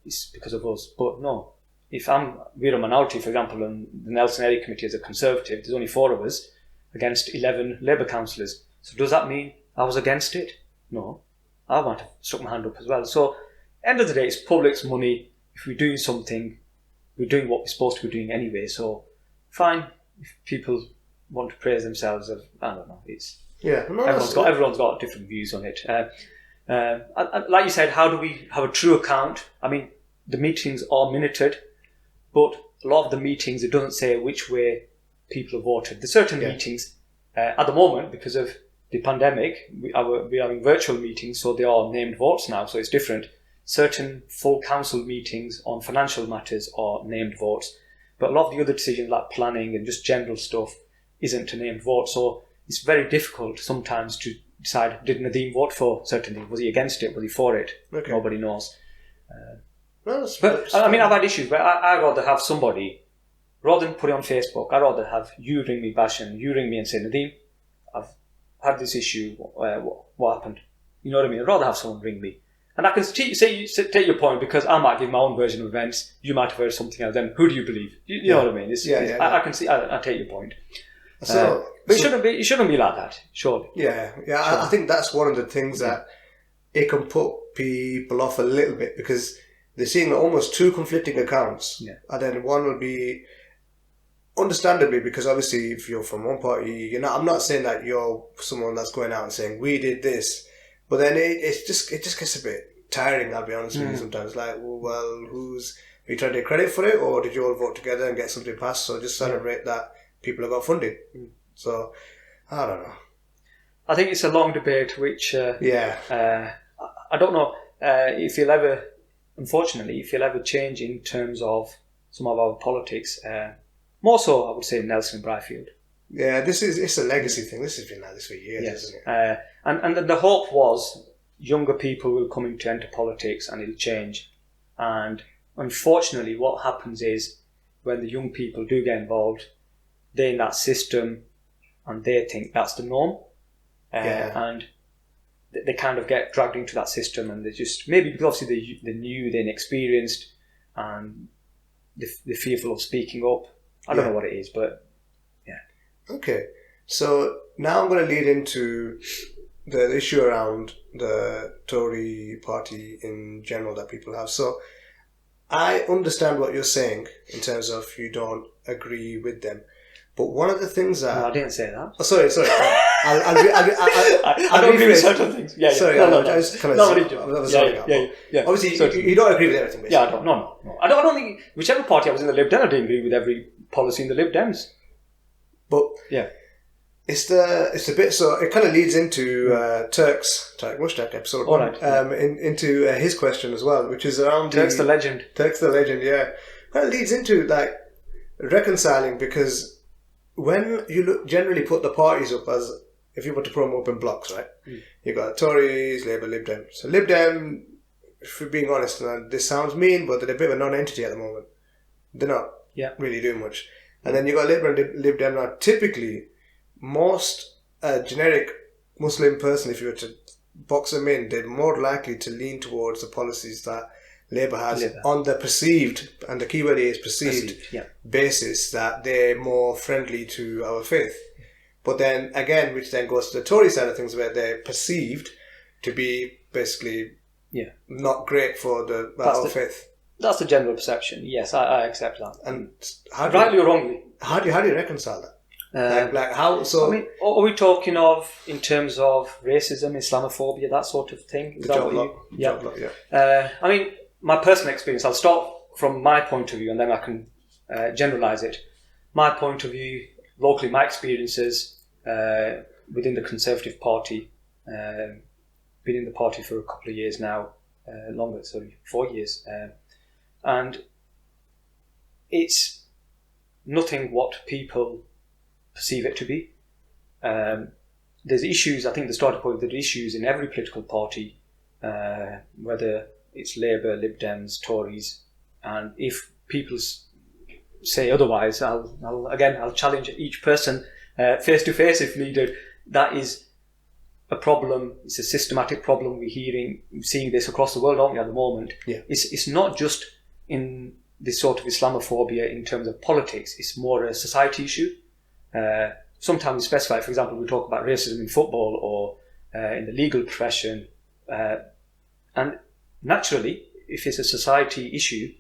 it's because of us. But no, if we're a minority, for example, and the Nelson area committee is a Conservative, there's only 4 of us against 11 Labour councillors. So does that mean I was against it? No, I want to stuck my hand up as well. So end of the day, it's public's money. If we're doing something, we're doing what we're supposed to be doing anyway. So fine, if people want to praise themselves, I don't know. Everyone's got different views on it. Like you said, how do we have a true account? I mean, the meetings are minuted, but a lot of the meetings, it doesn't say which way people have voted. There's certain meetings at the moment, because of the pandemic, we are having virtual meetings, so they are named votes now, so it's different. Certain full council meetings on financial matters are named votes, but a lot of the other decisions like planning and just general stuff isn't a named vote. So it's very difficult sometimes to decide, did Nadeem vote for certain things? Was he against it? Was he for it? Okay. Nobody knows. I mean, I've had issues where I'd rather have somebody, rather than put it on Facebook, I'd rather have you ring me, Bash, and you ring me and say, Nadeem, I've had this issue, what happened? You know what I mean? I'd rather have someone ring me. And I can take your point, because I might give my own version of events, you might have heard something else, then who do you believe? You know what I mean? I can see, I take your point. But it shouldn't be like that, surely. Sure. I think that's one of the things that it can put people off a little bit, because they're seeing almost 2 conflicting accounts. Yeah. And then one will be, understandably, because obviously if you're from one party, I'm not saying that you're someone that's going out and saying, we did this. But then it just gets a bit tiring, I'll be honest with you sometimes. Like, are you trying to take credit for it, or did you all vote together and get something passed? So just celebrate that people have got funding. So, I don't know. I think it's a long debate, which I don't know if you'll ever, unfortunately, change in terms of some of our politics. More so, I would say, Nelson and Brighfield. Yeah, it's a legacy thing. This has been like this for years, isn't it? And the hope was younger people will come into politics and it'll change. And unfortunately, what happens is when the young people do get involved, they're in that system and they think that's the norm. And they kind of get dragged into that system, and they just, maybe because obviously they're new, they're inexperienced, and they're fearful of speaking up. I don't know what it is, but okay, so now I'm going to lead into the issue around the Tory party in general that people have. So I understand what you're saying in terms of you don't agree with them, but one of the things that... No, I didn't say that. Oh, sorry. I don't agree with certain things. Yeah. Sorry, no. I was kind of... Yeah. Obviously, you don't agree with everything, basically. Yeah, I don't. No. I don't think... Whichever party I was in the Lib Dem, I didn't agree with every policy in the Lib Dems. But it's the bit, so it kind of leads into Turk's Mushtaq episode into his question as well, which is around Turk's the legend, yeah. Kind of leads into like reconciling, because when you generally put the parties up as, if you were to put them up in blocks, right? You got Tories, Labour, Lib Dem. So Lib Dem, if we're being honest, and this sounds mean, but they're a bit of a non-entity at the moment. They're not really doing much. And then you got Lib Dem. Now, typically, most generic Muslim person, if you were to box them in, they're more likely to lean towards the policies that Labour has on the perceived, and the keyword is perceived basis, that they're more friendly to our faith. But then again, which then goes to the Tory side of things, where they're perceived to be basically not great for our faith. That's the general perception. Yes, I accept that. And rightly or wrongly, how do you reconcile that? Like how? So I mean, are we talking of in terms of racism, Islamophobia, that sort of thing? Is that what you? Job lot. I mean, my personal experience. I'll start from my point of view, and then I can generalize it. My point of view, locally, my experiences within the Conservative Party. Been in the party for a couple of years now, 4 years, and it's nothing what people perceive it to be. There's issues, I think the starting point, there are issues in every political party, whether it's Labour, Lib Dems, Tories, and if people say otherwise, I'll challenge each person face to face if needed. That is a problem. It's a systematic problem. We're seeing this across the world, aren't we, at the moment? Yeah. It's not just in this sort of Islamophobia in terms of politics. It's more a society issue. Sometimes we specify, for example, we talk about racism in football or in the legal profession. And naturally, if it's a society issue,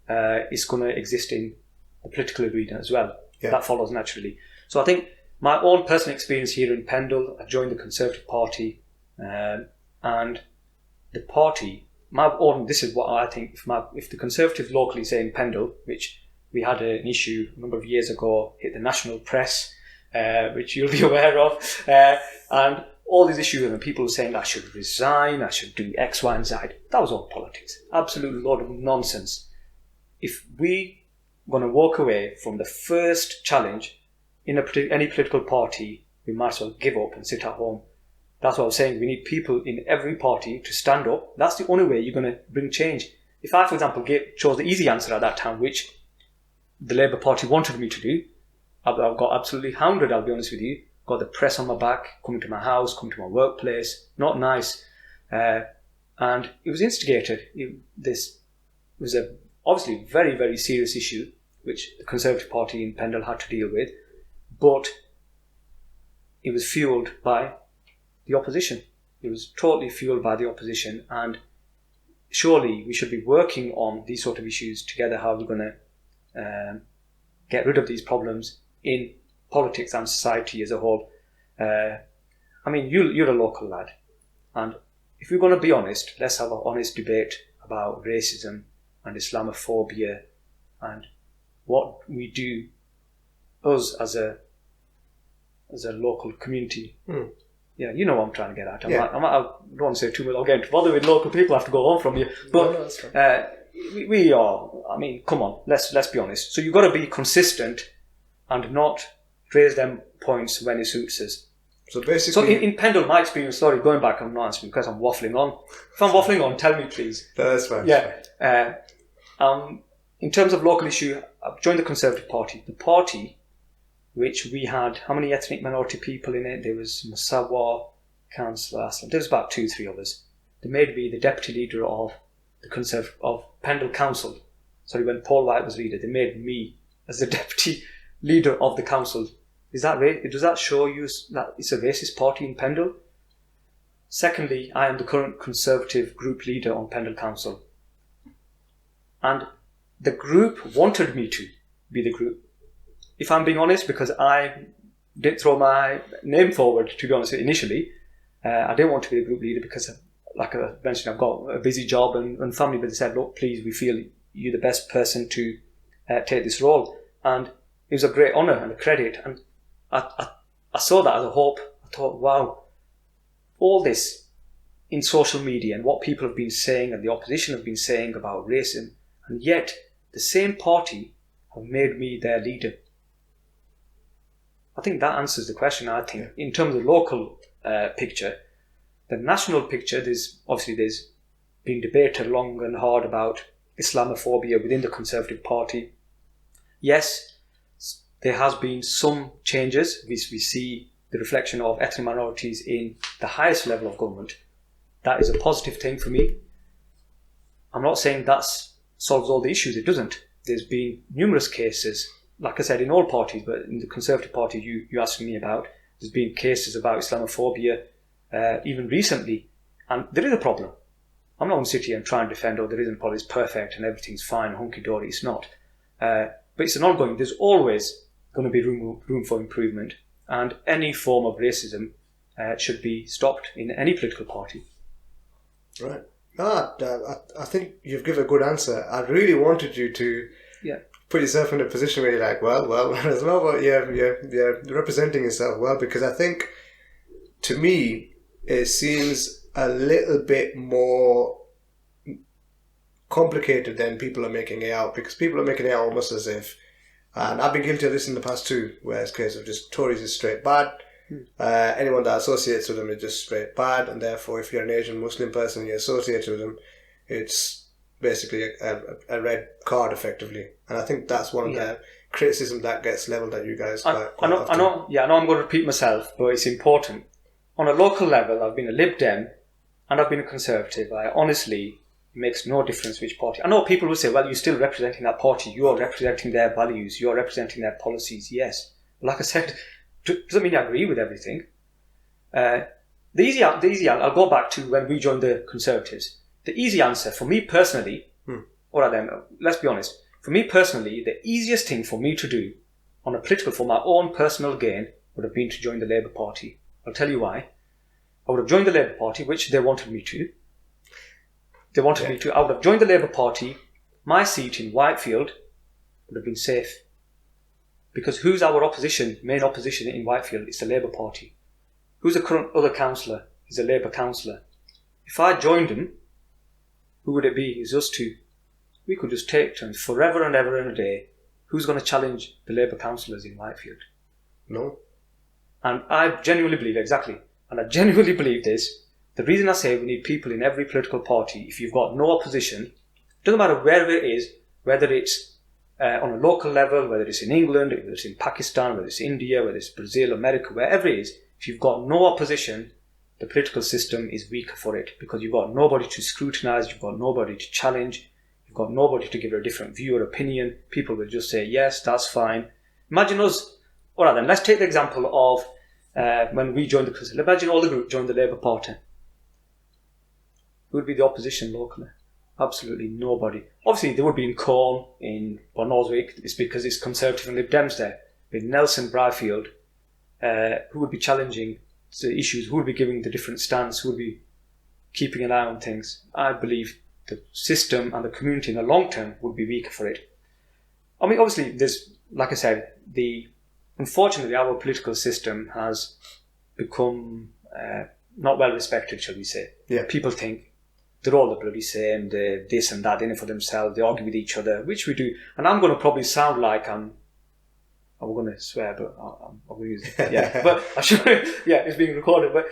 it's going to exist in the political arena as well. Yeah. That follows naturally. So I think my own personal experience here in Pendle, I joined the Conservative Party, and the party, this is what I think, if the Conservatives locally say in Pendle, which we had an issue a number of years ago, hit the national press, which you'll be aware of, and all these issues, and people were saying I should resign, I should do X, Y, and Z. That was all politics. Absolute load of nonsense. If we going to walk away from the first challenge in any political party, we might as well give up and sit at home. That's what I was saying. We need people in every party to stand up. That's the only way you're going to bring change. If I, for example, chose the easy answer at that time, which the Labour Party wanted me to do, I've got absolutely hounded, I'll be honest with you. Got the press on my back, coming to my house, coming to my workplace. Not nice. And it was instigated. This was a obviously very, very serious issue, which the Conservative Party in Pendle had to deal with. But it was fueled by the opposition. It was totally fueled by the opposition, and surely we should be working on these sort of issues together, how we're going to get rid of these problems in politics and society as a whole. I mean, you're a local lad, and if we're going to be honest, let's have an honest debate about racism and Islamophobia and what we do, us as a local community. Yeah, you know what I'm trying to get at. I don't want to say too much. I'll get into bother with local people. I have to go home from you. But no, that's right. we are. I mean, come on. Let's be honest. So you've got to be consistent and not raise them points when it suits us. So basically, so in Pendle, my experience. Sorry, going back, I'm not answering because I'm waffling on. If I'm waffling on, tell me please. No, that's fine. Yeah. In terms of local issue, I've joined the Conservative Party. The party, which we had, how many ethnic minority people in it? There was Musawa, Councillor Aslam. There was about 2-3 others. They made me the deputy leader of of Pendle Council. Sorry, when Paul White was leader, they made me as the deputy leader of the council. Does that show you that it's a racist party in Pendle? Secondly, I am the current Conservative group leader on Pendle Council. And the group wanted me to be the group. If I'm being honest, because I didn't throw my name forward, to be honest, initially. I didn't want to be the group leader because, like I mentioned, I've got a busy job and family, but they said, look, please, we feel you're the best person to take this role. And it was a great honour and a credit. And I saw that as a hope. I thought, wow, all this in social media and what people have been saying and the opposition have been saying about racism, and yet the same party have made me their leader. I think that answers the question. I think in terms of local picture, the national picture, there's been debated long and hard about Islamophobia within the Conservative Party. Yes, there has been some changes. We see the reflection of ethnic minorities in the highest level of government. That is a positive thing for me. I'm not saying that solves all the issues. It doesn't. There's been numerous cases, like I said, in all parties, but in the Conservative Party you asked me about, there's been cases about Islamophobia, even recently, and there is a problem. I'm not going to sit here and try and defend, there isn't politics perfect and everything's fine, hunky-dory. It's not. But it's an ongoing, there's always going to be room for improvement, and any form of racism should be stopped in any political party. Right. I think you've given a good answer. I really wanted you to put yourself in a position where you're like, well, it's not about you're representing yourself well, because I think, to me, it seems a little bit more complicated than people are making it out, because people are making it out almost as if, and I've been guilty of this in the past too, where it's a case of just Tories is straight bad. Anyone that associates with them is just straight bad, and therefore if you're an Asian Muslim person and you associate with them, it's basically a red card effectively. And I think that's one of the criticism that gets levelled at you guys quite often. I know I'm going to repeat myself, but it's important. On a local level, I've been a Lib Dem and I've been a Conservative. Honestly, it makes no difference which party. I know people will say, well, you're still representing that party, you're representing their values, you're representing their policies. Yes, but like I said, doesn't mean I agree with everything. The easy I'll go back to when we joined the Conservatives. The easy answer for me personally, alright then, let's be honest. For me personally, the easiest thing for me to do on a political, for my own personal gain, would have been to join the Labour Party. I'll tell you why. I would have joined the Labour Party, which they wanted me to. I would have joined the Labour Party. My seat in Whitefield would have been safe. Because who's our main opposition in Whitefield? It's the Labour Party. Who's the current other councillor? He's a Labour councillor. If I joined him, who would it be? It's us two. We could just take turns forever and ever and a day. Who's going to challenge the Labour councillors in Whitefield? No. And I genuinely believe this. The reason I say we need people in every political party, if you've got no opposition, doesn't matter wherever it is, whether it's on a local level, whether it's in England, whether it's in Pakistan, whether it's India, whether it's Brazil, America, wherever it is, if you've got no opposition, the political system is weaker for it, because you've got nobody to scrutinise, you've got nobody to challenge, you've got nobody to give a different view or opinion. People will just say, yes, that's fine. Imagine us, alright then, let's take the example of when we joined the Conservative. Imagine all the group joined the Labour Party. Who would be the opposition locally? Absolutely nobody. Obviously, they would be in Corn, in Bournemouth. It's because it's Conservative and Lib Dems there. In Nelson, Bryfield, who would be challenging the issues? Who would be giving the different stance? Who would be keeping an eye on things? I believe the system and the community in the long term would be weaker for it. I mean, obviously, there's, like I said, unfortunately, our political system has become not well respected, shall we say. Yeah. People think they're all the bloody same, they're this and that, in it for themselves, they argue with each other, which we do. And I'm going to probably sound like I'm going to swear, but I'm going to use it. Yeah, but I should, it's being recorded. But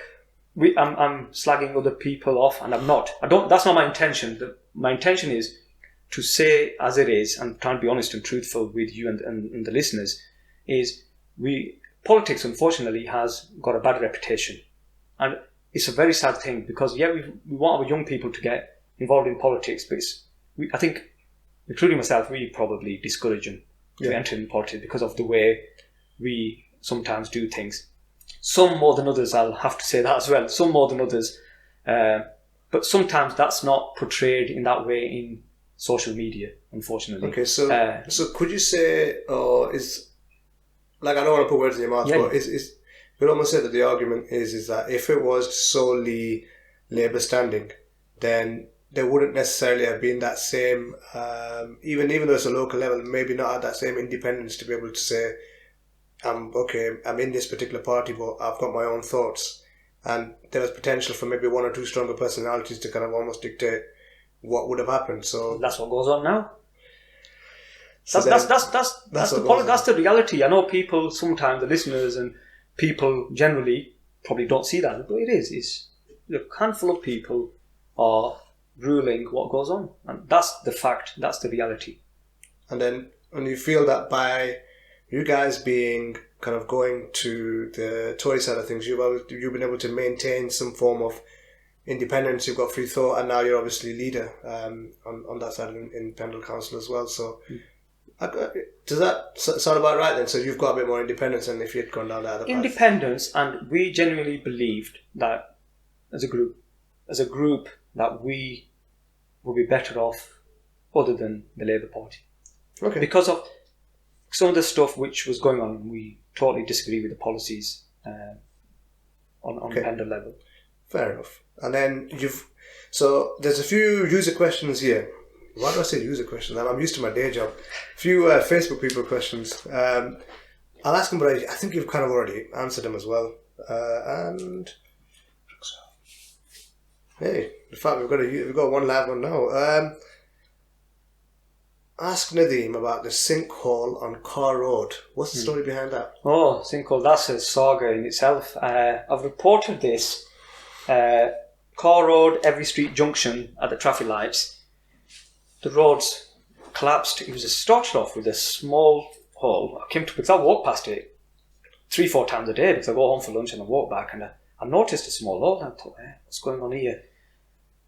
I'm slagging other people off, and I'm not. That's not my intention. My intention is to say as it is, and trying to be honest and truthful with you and the listeners, is politics, unfortunately, has got a bad reputation. And it's a very sad thing, because we want our young people to get involved in politics, but I think, including myself, we probably discourage them to enter in politics because of the way we sometimes do things. Some more than others, I'll have to say that as well. Some more than others, but sometimes that's not portrayed in that way in social media, unfortunately. Okay, so could you say, is, like, I don't want to put words in your mouth, but we'd almost say that the argument is that if it was solely Labour standing, then there wouldn't necessarily have been that same, even though it's a local level, maybe not at that same independence to be able to say, I'm in this particular party, but I've got my own thoughts. And there was potential for maybe one or two stronger personalities to kind of almost dictate what would have happened. So that's what goes on now. So That's the reality. I know people sometimes, the listeners and people generally probably don't see that, but it is. It's a handful of people are ruling what goes on, and that's the fact. That's the reality. And then when you feel that by you guys being kind of going to the Tory side of things, you've been able to maintain some form of independence. You've got free thought, and now you're obviously leader on that side in Pendle Council as well. So. Does that sound about right then? So you've got a bit more independence than if you'd gone down the other path? Independence, and we genuinely believed that as a group, that we would be better off other than the Labour Party. Okay. Because of some of the stuff which was going on, we totally disagree with the policies on Pendle level. Fair enough. And then so there's a few user questions here. Why do I say user questions? I'm used to my day job. A few Facebook people questions. I'll ask them, but I think you've kind of already answered them as well. And hey, in fact, we've got one live one now. Ask Nadeem about the sinkhole on Carr Road. What's the story behind that? Oh, sinkhole, that's a saga in itself. I've reported this. Carr Road, every street junction at the traffic lights. The roads collapsed. It started off with a small hole. I came to, because I walk past it 3-4 times a day because I go home for lunch and I walk back, and I noticed a small hole and I thought, what's going on here?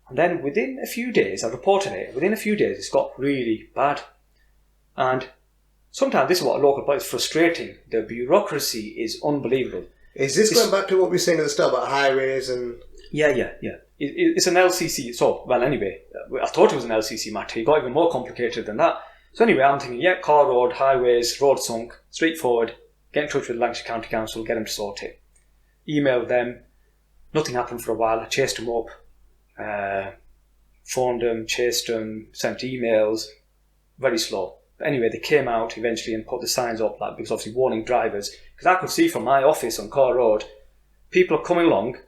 And then within a few days, I reported it. Within a few days, it's got really bad. And sometimes this is what a local place is frustrating. The bureaucracy is unbelievable. Is this going back to what we were saying at the start about highways and... Yeah. It's an LCC. So, well, anyway, I thought it was an LCC matter. It got even more complicated than that. So anyway, I'm thinking, Carr Road, highways, road sunk, straightforward. Get in touch with Lancashire County Council, get them to sort it. Emailed them. Nothing happened for a while. I chased them up. Phoned them, chased them, sent emails. Very slow. But anyway, they came out eventually and put the signs up, because obviously warning drivers. Because I could see from my office on Carr Road, people are coming along,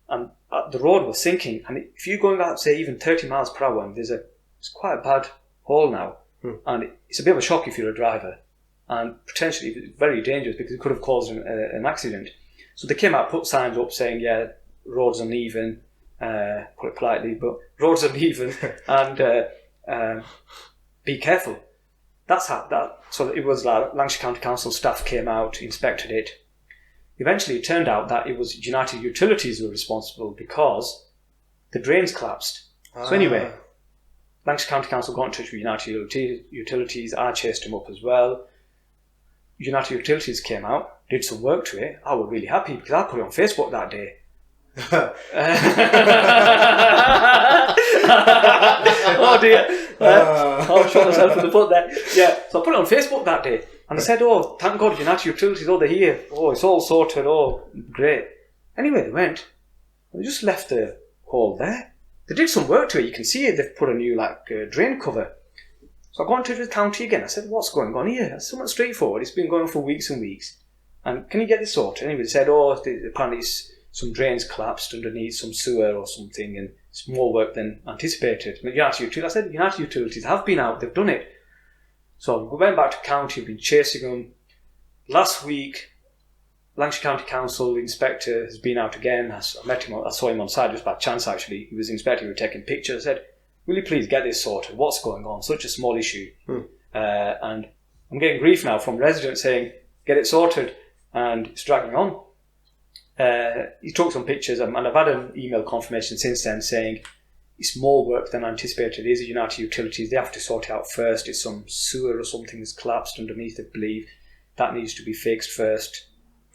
and the road was sinking, and if you're going out, say, even 30 miles per hour, and it's quite a bad hole now, and it's a bit of a shock if you're a driver, and potentially very dangerous because it could have caused an accident. So they came out, put signs up saying, roads uneven, put it politely, but roads uneven, and be careful. So it was like Lancashire County Council staff came out, inspected it. Eventually, it turned out that it was United Utilities who were responsible because the drains collapsed. So anyway, Lancashire County Council got in touch with United Utilities. I chased them up as well. United Utilities came out, did some work to it. I was really happy because I put it on Facebook that day. Oh dear. I'll shot myself in the foot there. Yeah, so I put it on Facebook that day. And I said, thank God, United Utilities, they're here. It's all sorted. Great. Anyway, they went. They just left the hole there. They did some work to it. You can see it. They've put a new drain cover. So I got in touch with the county again. I said, what's going on here? It's somewhat straightforward. It's been going on for weeks and weeks. And can you get this sorted? Anyway, they said, apparently some drains collapsed underneath some sewer or something, and it's more work than anticipated. But United Utilities, I said, United Utilities have been out. They've done it. So we went back to county, we've been chasing them. Last week, Lancashire County Council inspector has been out again. I met him, I saw him on site just by chance actually. He was inspecting, we were taking pictures. I said, will you please get this sorted? What's going on? Such a small issue. And I'm getting grief now from residents saying, get it sorted. And it's dragging on. He took some pictures, and I've had an email confirmation since then saying, it's more work than anticipated. It is a United Utilities. They have to sort it out first. It's some sewer or something that's collapsed underneath, I believe. That needs to be fixed first.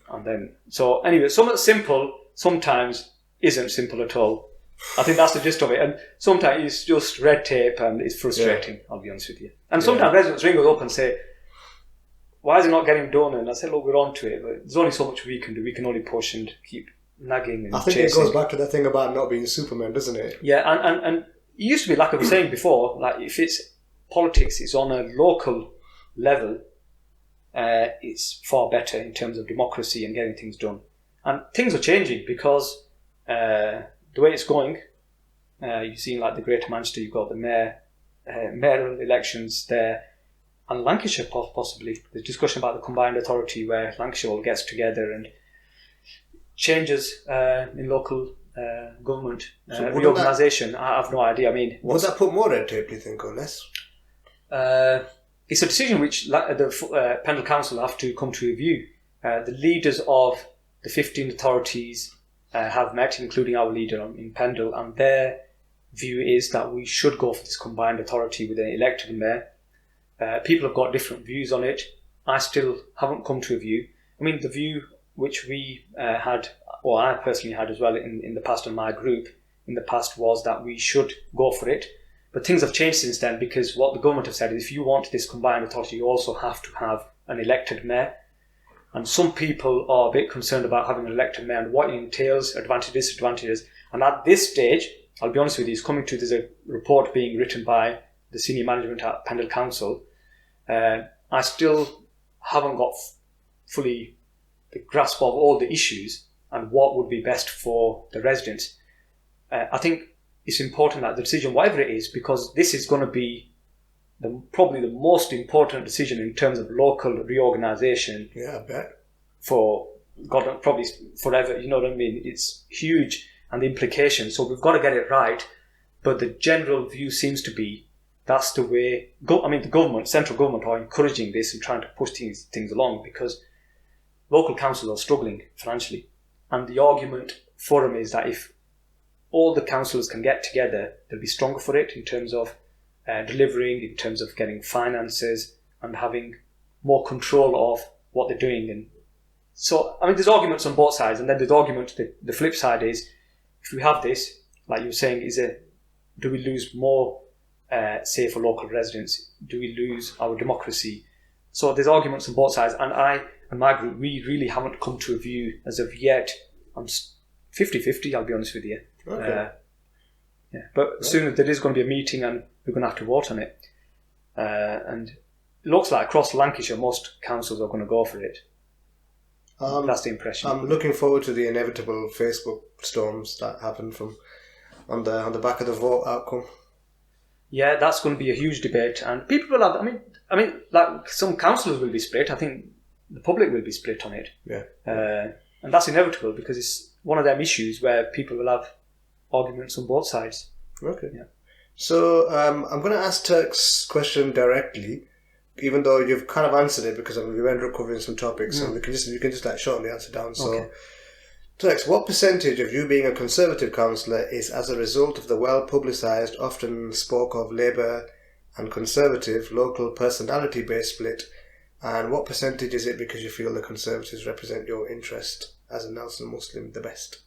And then, so anyway, something simple sometimes isn't simple at all. I think that's the gist of it. And sometimes it's just red tape and it's frustrating, I'll be honest with you. And sometimes residents ring us up and say, why is it not getting done? And I said, look, we're on to it. But there's only so much we can do. We can only push and keep nagging and I think chasing. it goes back to the thing about not being Superman, doesn't it? Yeah, and it used to be, like I was saying before, like if it's politics, it's on a local level, it's far better in terms of democracy and getting things done. And things are changing because the way it's going, you've seen like the Greater Manchester, you've got the mayoral elections there. and Lancashire possibly. There's discussion about the combined authority where Lancashire all gets together and changes in local government reorganisation. I have no idea. I mean, would that put more red tape, do you think, or less? It's a decision which the Pendle Council have to come to review. The leaders of the 15 authorities have met, including our leader in Pendle, and their view is that we should go for this combined authority with an elected mayor. People have got different views on it. I still haven't come to a view. I mean, the view which we had, or I personally had as well in the past, in my group in the past, was that we should go for it. But things have changed since then, because what the government have said is if you want this combined authority, you also have to have an elected mayor. And some people are a bit concerned about having an elected mayor and what it entails, advantages, disadvantages. And at this stage, I'll be honest with you, there's a report being written by the senior management at Pendle Council. I still haven't got fully the grasp of all the issues and what would be best for the residents. I think it's important that the decision, whatever it is, because this is going to be probably the most important decision in terms of local reorganisation. Yeah, I bet. For God, probably forever, you know what I mean? It's huge, and the implications. So we've got to get it right. But the general view seems to be that's the way. The government, central government, are encouraging this and trying to push things along, because local councils are struggling financially. And the argument for them is that if all the councillors can get together, they'll be stronger for it in terms of delivering, in terms of getting finances and having more control of what they're doing. And so, there's arguments on both sides, and then there's argument, the flip side is, if we have this, like you were saying, do we lose more, say, for local residents? Do we lose our democracy? So there's arguments on both sides, and I and my group, we really haven't come to a view as of yet. I'm 50-50, I'll be honest with you. Okay. But soon there is going to be a meeting and we're going to have to vote on it. And it looks like across Lancashire, most councils are going to go for it. That's the impression. I'm looking forward to the inevitable Facebook storms that happen on the back of the vote outcome. Yeah, that's going to be a huge debate, and people will have. Like some councillors will be split. I think the public will be split on it. Yeah. And that's inevitable because it's one of them issues where people will have arguments on both sides. Okay. Yeah. So I'm going to ask Turk's question directly, even though you've kind of answered it because we ended up covering some topics, and you can just like shorten the answer down. So, okay. Turks, what percentage of you being a Conservative councillor is as a result of the well-publicised, often spoke of Labour and Conservative local personality-based split, and what percentage is it because you feel the Conservatives represent your interest as a Nelson Muslim the best? ?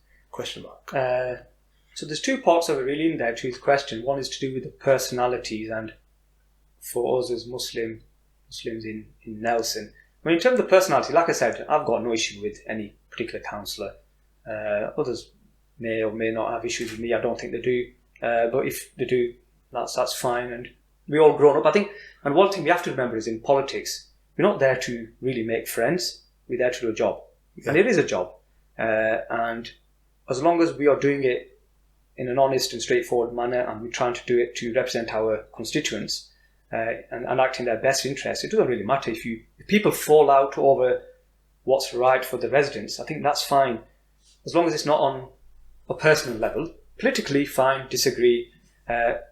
So there's two parts of it really in there to his question. One is to do with the personalities, and for us as Muslims in Nelson. In terms of personality, like I said, I've got no issue with any particular councillor. Others may or may not have issues with me. I don't think they do. But if they do, that's fine. And we all grown up, I think. And one thing we have to remember is in politics, we're not there to really make friends. We're there to do a job. Yeah. And it is a job. And as long as we are doing it in an honest and straightforward manner, and we're trying to do it to represent our constituents and act in their best interest, it doesn't really matter if people fall out over what's right for the residents. I think that's fine, as long as it's not on a personal level. Politically, fine, disagree.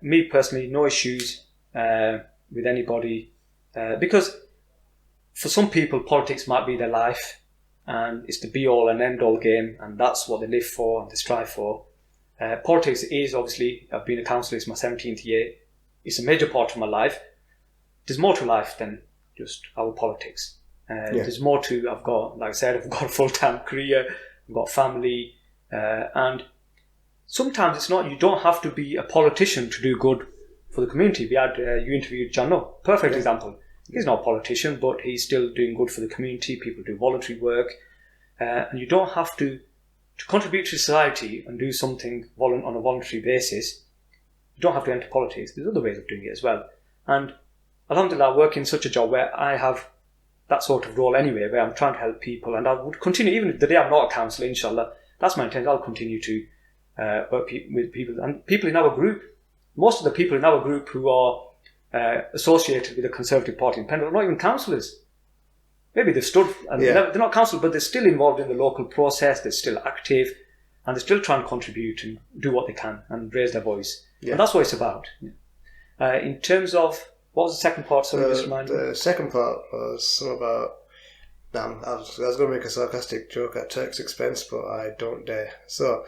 Me personally, no issues with anybody, because for some people, politics might be their life, and it's the be-all and end-all game, and that's what they live for and they strive for. Politics is obviously, I've been a councillor, it's my 17th year, it's a major part of my life. There's more to life than just our politics. There's more to, I've got a full-time career, I've got family, and sometimes it's not, you don't have to be a politician to do good for the community. You interviewed Jano, perfect example. He's not a politician, but he's still doing good for the community. People do voluntary work, and you don't have to contribute to society and do something on a voluntary basis. You don't have to enter politics. There's other ways of doing it as well. And alhamdulillah, I work in such a job where I have that sort of role anyway, where I'm trying to help people, and I would continue, even the day I'm not a councillor, inshallah, that's my intent. I'll continue to work with people, and people in our group. Most of the people in our group who are associated with the Conservative Party in Pendle, not even councillors. Maybe they've stood, and they're not councillors, but they're still involved in the local process, they're still active, and they're still trying to contribute and do what they can and raise their voice. Yeah. And that's what it's about. Yeah. In terms of, what was the second part? Sorry, just remind me. The second part was something about, I was going to make a sarcastic joke at Turk's expense, but I don't dare. So,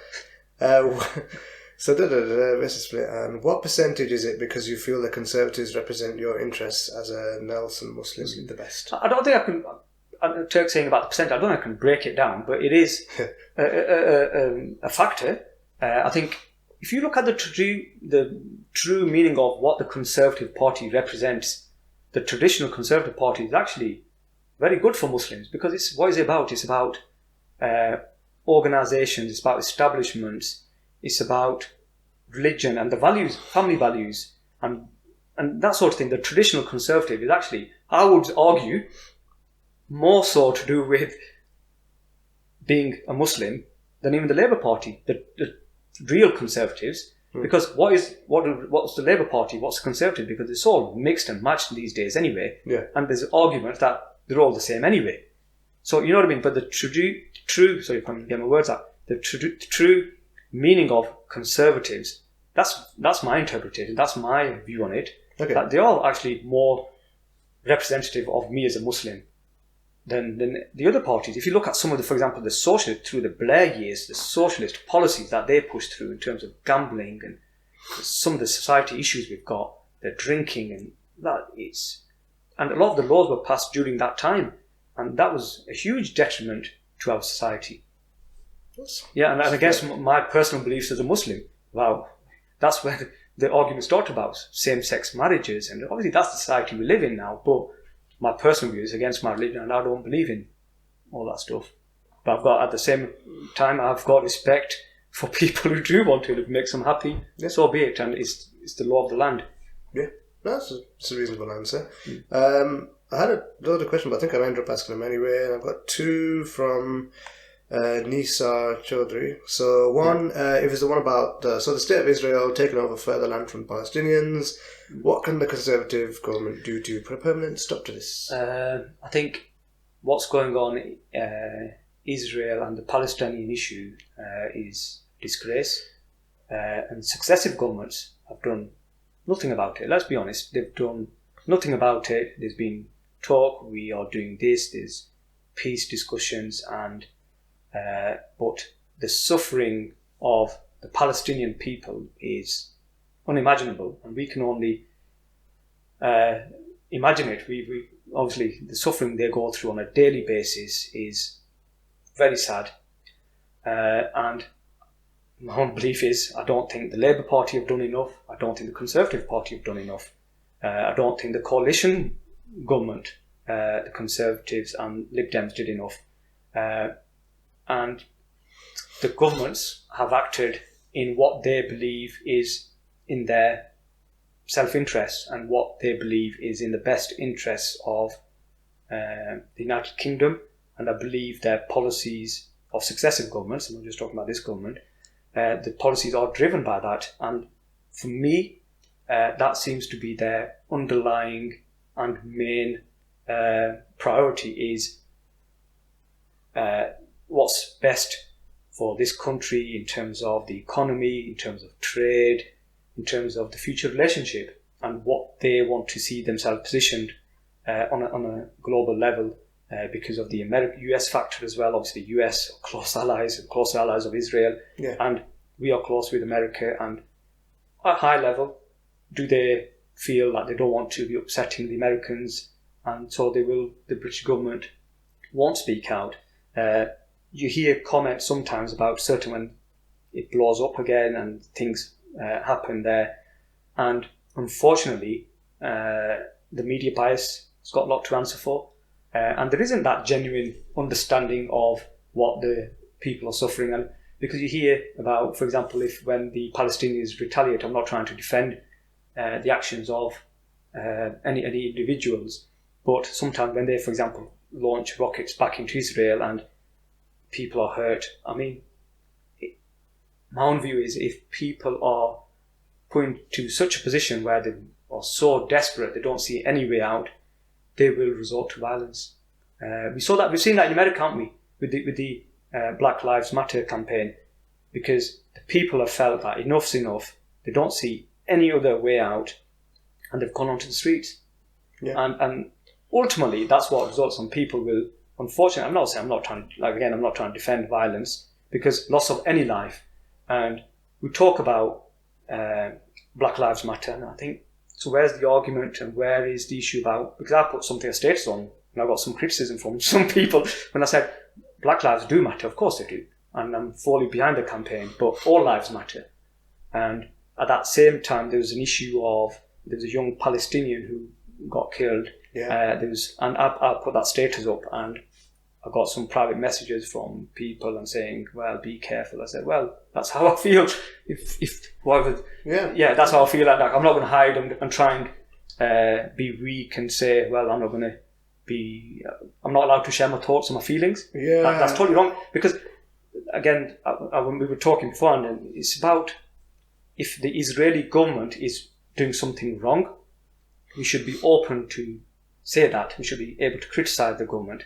basically, and what percentage is it because you feel the Conservatives represent your interests as a Nelson Muslim the best? I don't think I can, Turk saying about the percent, I don't think I can break it down, but it is a factor. I think if you look at the true meaning of what the Conservative Party represents, the traditional Conservative Party is actually very good for Muslims, because what is it about? It's about organisations, it's about establishments, it's about religion and the values, family values, and that sort of thing. The traditional Conservative is actually, I would argue, more so to do with being a Muslim than even the Labour Party, the real Conservatives. Because what's the Labour Party, what's the Conservative? Because it's all mixed and matched these days anyway. Yeah. And there's an argument that they're all the same anyway. So you know what I mean? But the true, sorry if I can get my words out, the true meaning of Conservatives, that's my interpretation, that's my view on it. Okay. That they are actually more representative of me as a Muslim than the other parties. If you look at some of the, for example, the socialist, through the Blair years, the socialist policies that they pushed through in terms of gambling and some of the society issues we've got, the drinking and and a lot of the laws were passed during that time, and that was a huge detriment to our society. Yeah, and I guess my personal beliefs as a Muslim, that's where the argument started about same-sex marriages, and obviously that's the society we live in now, but my personal views against my religion, and I don't believe in all that stuff. But at the same time, I've got respect for people who do want to make them happy. Yeah. So be it, and it's the law of the land. Yeah, that's a reasonable answer. I had a load of questions, but I think I'll end up asking them anyway. And I've got two from Nisar Chaudhry. So one, if it's the one about the state of Israel taking over further land from Palestinians, what can the Conservative government do to put a permanent stop to this? I think what's going on Israel and the Palestinian issue is disgrace, and successive governments have done nothing about it. Let's be honest, they've done nothing about it. There's been talk, we are doing this, there's peace discussions, and but the suffering of the Palestinian people is unimaginable, and we can only imagine it. We obviously, the suffering they go through on a daily basis is very sad, and my own belief is I don't think the Labour Party have done enough. I don't think the Conservative Party have done enough. I don't think the coalition government, the Conservatives and Lib Dems, did enough. And the governments have acted in what they believe is in their self-interest and what they believe is in the best interests of the United Kingdom. And I believe their policies of successive governments, and we're just talking about this government, the policies are driven by that. And for me, that seems to be their underlying and main priority is what's best for this country in terms of the economy, in terms of trade, in terms of the future relationship, and what they want to see themselves positioned on a global level because of the US factor as well. Obviously, US are close allies of Israel, yeah. And we are close with America. And at a high level, do they feel like they don't want to be upsetting the Americans, and so the British government won't speak out? You hear comments sometimes about certain when it blows up again and things happen there, and unfortunately the media bias has got a lot to answer for, and there isn't that genuine understanding of what the people are suffering. And because you hear about, for example, when the Palestinians retaliate, I'm not trying to defend the actions of any individuals, but sometimes when they, for example, launch rockets back into Israel and people are hurt, I mean, my own view is if people are put into such a position where they or so desperate they don't see any way out, they will resort to violence. We've seen that in America, haven't we, with the Black Lives Matter campaign, because the people have felt that enough's enough, they don't see any other way out, and they've gone onto the streets. Yeah. And ultimately, that's what results on people will, unfortunately, I'm not trying to defend violence, because loss of any life, and we talk about Black Lives Matter, and I think, so where's the argument and where is the issue about, because I put something, a status on, and I got some criticism from some people when I said Black lives do matter. Of course they do, and I'm fully behind the campaign, but all lives matter. And at that same time, there was an issue of, there was a young Palestinian who got killed. Yeah. And I put that status up, and I got some private messages from people and saying, well, be careful. I said, well, that's how I feel. That's how I feel. Like, I'm not going to hide and try and be weak and say, well, I'm not allowed to share my thoughts and my feelings. Yeah. That's totally wrong. Because, again, when we were talking before, and it's about, if the Israeli government is doing something wrong, we should be open to say that. We should be able to criticise the government.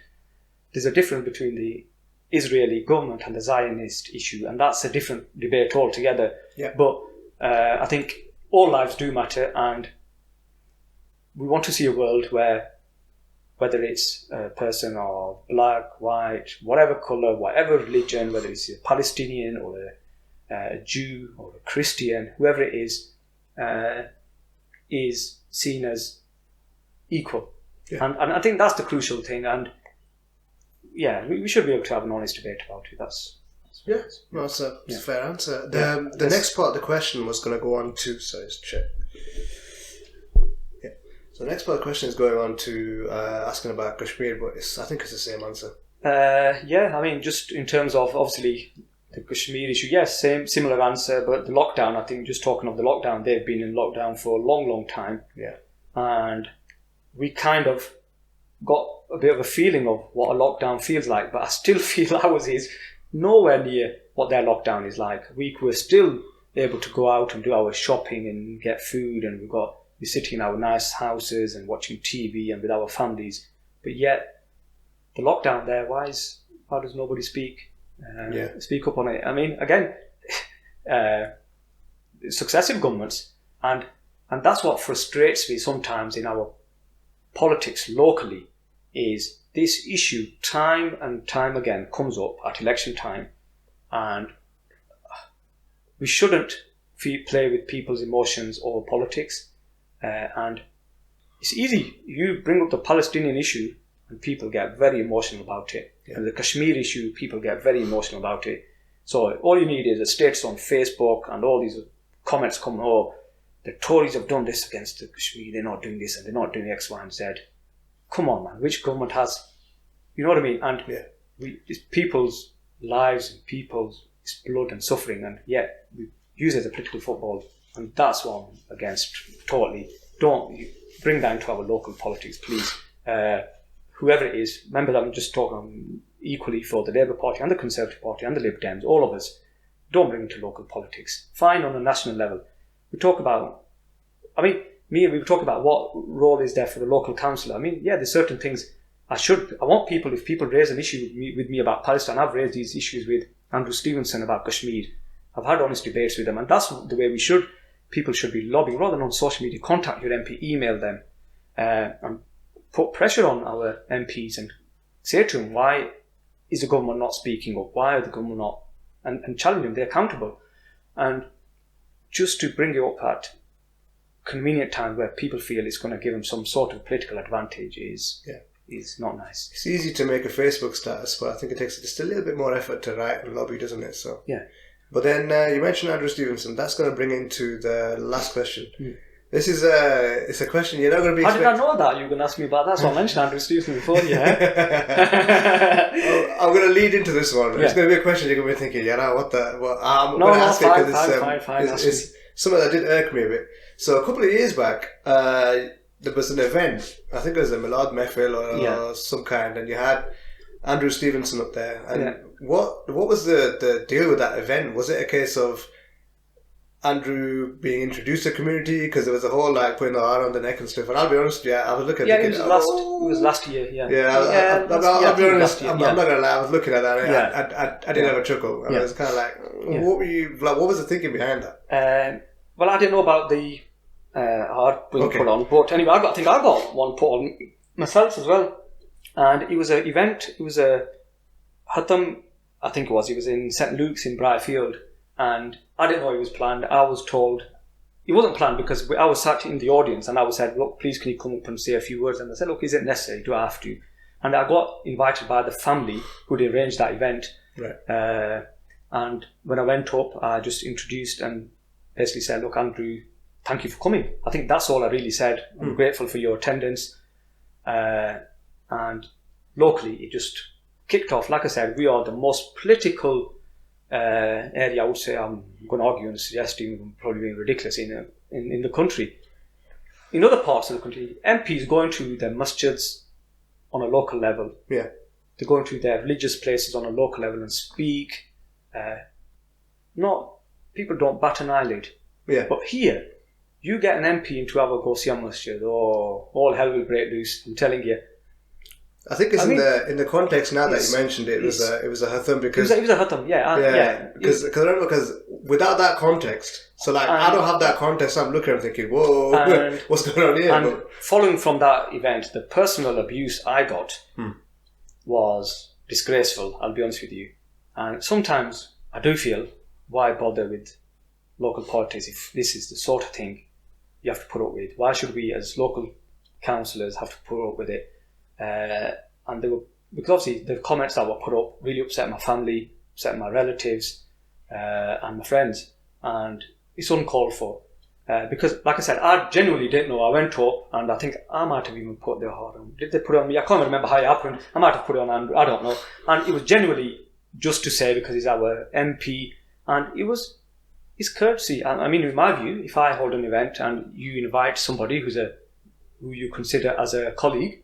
There's a difference between the Israeli government and the Zionist issue, and that's a different debate altogether. Yeah. But I think all lives do matter, and we want to see a world where, whether it's a person of black, white, whatever colour, whatever religion, whether it's a Palestinian or a Jew or a Christian, whoever it is seen as equal. Yeah. And I think that's the crucial thing. And yeah, we should be able to have an honest debate about it. That's a fair answer. The next part of the question was going to go on to, sorry, just check. Yeah. So the next part of the question is going on to asking about Kashmir, but I think it's the same answer. I mean, just in terms of, obviously, the Kashmir issue, yes, similar answer, but the lockdown, I think, just talking of the lockdown, they've been in lockdown for a long, long time. Yeah. And we kind of got a bit of a feeling of what a lockdown feels like, but I still feel ours is nowhere near what their lockdown is like. We're still able to go out and do our shopping and get food, and we're sitting in our nice houses and watching TV and with our families. But yet, the lockdown there, why does nobody speak up on it? I mean, again, successive governments, and that's what frustrates me sometimes in our politics locally, is this issue time and time again comes up at election time, and we shouldn't play with people's emotions over politics. And it's easy. You bring up the Palestinian issue and people get very emotional about it. Yeah. And the Kashmir issue, people get very emotional about it. So all you need is a status on Facebook and all these comments coming, oh, the Tories have done this against the Kashmir, they're not doing this and they're not doing X, Y and Z. Come on, man, which government has, you know what I mean? And it's people's lives and people's blood and suffering, and yet we use it as a political football, and that's what I'm against totally. Don't bring that into our local politics, please. Whoever it is, remember that I'm just talking equally for the Labour Party and the Conservative Party and the Lib Dems, all of us. Don't bring it to local politics. Fine on a national level. We talk about, we talk about what role is there for the local councillor. I mean, yeah, there's certain things I want people, if people raise an issue with me about Palestine, I've raised these issues with Andrew Stevenson about Kashmir. I've had honest debates with them, and that's the way people should be lobbying, rather than on social media. Contact your MP, email them, and put pressure on our MPs and say to them, why is the government not speaking up? Why are the government not? And challenge them, they're accountable. And just to bring it up at convenient time where people feel it's going to give them some sort of political advantage is not nice. It's easy to make a Facebook status, but I think it takes just a little bit more effort to write and lobby, doesn't it? So yeah. But then you mentioned Andrew Stevenson. That's going to bring into the last question. This is it's a question you're not going to be. How did I know that you were going to ask me about that? That's why I mentioned Andrew Stevenson before. Yeah. I'm going to lead into this one. It's going to be a question you're going to be thinking, what the? Well, I'm going to ask it because it's something that did irk me a bit. So a couple of years back, there was an event. I think it was a Milad Mehfil or some kind, and you had Andrew Stevenson up there. And what was the deal with that event? Was it a case of Andrew being introduced to the community, because there was a whole like putting the arm on the neck and stuff. And I'll be honest, I was looking at it was last year. I'll be honest. I'm not gonna lie. I was looking at that. And I did have a chuckle. I was kind of like, what were you like? What was the thinking behind that? Well, I didn't know about the art being put on, but anyway, I think I got one put on myself as well. And it was an event. It was a Hatham. I think it was. It was in St Luke's in Briarfield. And I didn't know it was planned. I was told it wasn't planned because I was sat in the audience and I was said, look, please can you come up and say a few words? And I said, look, is it necessary? Do I have to? And I got invited by the family who'd arranged that event. Right. And when I went up, I just introduced and basically said, look, Andrew, thank you for coming. I think that's all I really said. I'm grateful for your attendance. And locally, it just kicked off. Like I said, we are the most political area, I would say. I'm going to argue and suggest even probably being ridiculous in the country. In other parts of the country, MPs going to their masjids on a local level. Yeah. They go into their religious places on a local level and speak. People don't bat an eyelid. Yeah. But here, you get an MP into have a go see a masjid, all hell will break loose. I'm telling you. I think it's in the context now that you mentioned it, it was a Hatham because it was a Hatham, because without that context, so like I don't have that context. I'm looking and thinking, whoa, what's going on here? And following from that event, the personal abuse I got was disgraceful. I'll be honest with you, and sometimes I do feel, why bother with local politics if this is the sort of thing you have to put up with? Why should we as local councillors have to put up with it? And they were, because obviously the comments that were put up really upset my family, upset my relatives, and my friends, and it's uncalled for. Because, like I said, I genuinely didn't know. I went up, and I think I might have even put their heart on. Did they put it on me? I can't remember how it happened. I might have put it on Andrew. I don't know. And it was genuinely just to say because he's our MP, and it's courtesy. I mean, in my view, if I hold an event and you invite somebody who you consider as a colleague.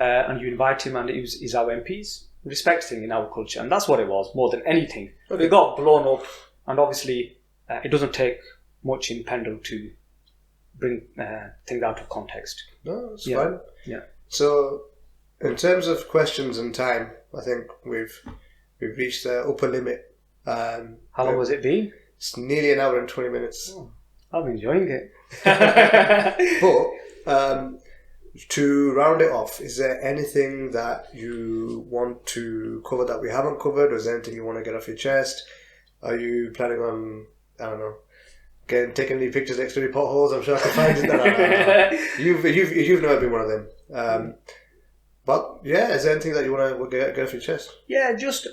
And you invite him and he's our MPs, respecting in our culture. And that's what it was, more than anything. Okay. It got blown up, and obviously it doesn't take much in Pendle to bring things out of context. No, it's fine. Yeah. So, in terms of questions and time, I think we've reached the upper limit. How long has it been? It's nearly an hour and 20 minutes. Oh, I'm enjoying it. But... to round it off, is there anything that you want to cover that we haven't covered, or is there anything you want to get off your chest? Are you planning on, I don't know, taking any pictures next to any potholes? I'm sure I can find it. No. You've never been one of them. But yeah, is there anything that you want to get off your chest? Yeah, just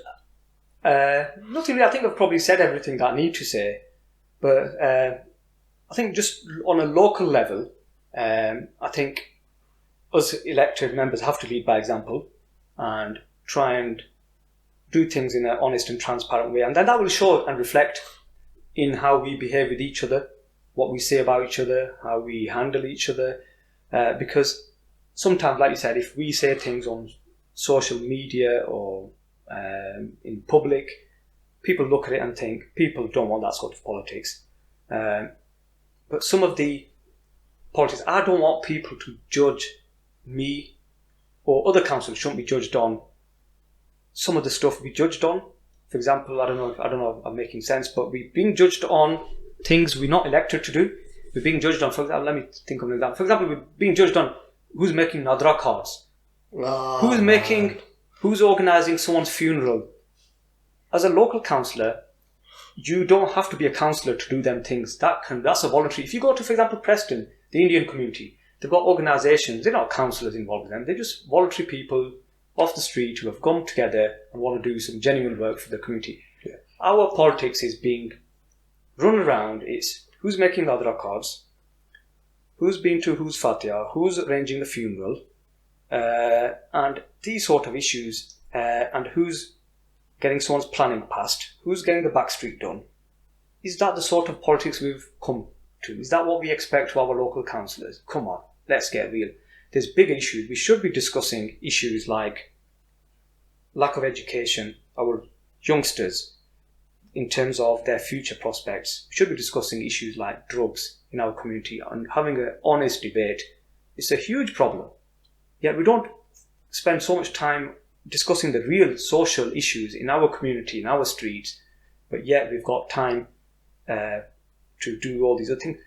nothing really. I think I've probably said everything that I need to say, but I think just on a local level, I think us elected members have to lead by example and try and do things in an honest and transparent way, and then that will show and reflect in how we behave with each other, what we say about each other, how we handle each other, because sometimes, like you said, if we say things on social media or in public, people look at it and think people don't want that sort of politics, but some of the politics, I don't want people to judge me or other councillors shouldn't be judged on some of the stuff we judged on. For example, I don't know if I'm making sense, but we're being judged on things we're not elected to do. We're being judged on, for example, let me think of an example. For example, we're being judged on who's making Nadra cards, who's organising someone's funeral. As a local councillor, you don't have to be a councillor to do them things. That's a voluntary. If you go to, for example, Preston, the Indian community, they've got organisations, they're not councillors involved with them, they're just voluntary people off the street who have come together and want to do some genuine work for the community. Yeah. Our politics is being run around, it's who's making the Adra cards, who's been to who's Fatiha, who's arranging the funeral, and these sort of issues, and who's getting someone's planning passed, who's getting the back street done. Is that the sort of politics we've come to? Is that what we expect of our local councillors? Come on, let's get real. There's big issues. We should be discussing issues like lack of education, our youngsters, in terms of their future prospects. We should be discussing issues like drugs in our community and having an honest debate. It's a huge problem. Yet we don't spend so much time discussing the real social issues in our community, in our streets, but yet we've got time to do all these other things.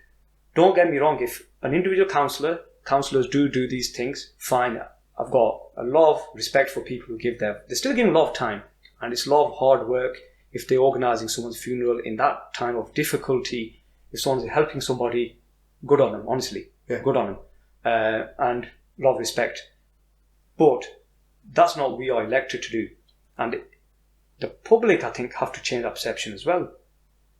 Don't get me wrong, if an individual councillors do these things, fine. I've got a lot of respect for people who they're still giving a lot of time, and it's a lot of hard work. If they're organising someone's funeral in that time of difficulty, if someone's helping somebody, good on them, honestly. Yeah. Good on them. And a lot of respect. But that's not what we are elected to do. And the public, I think, have to change that perception as well.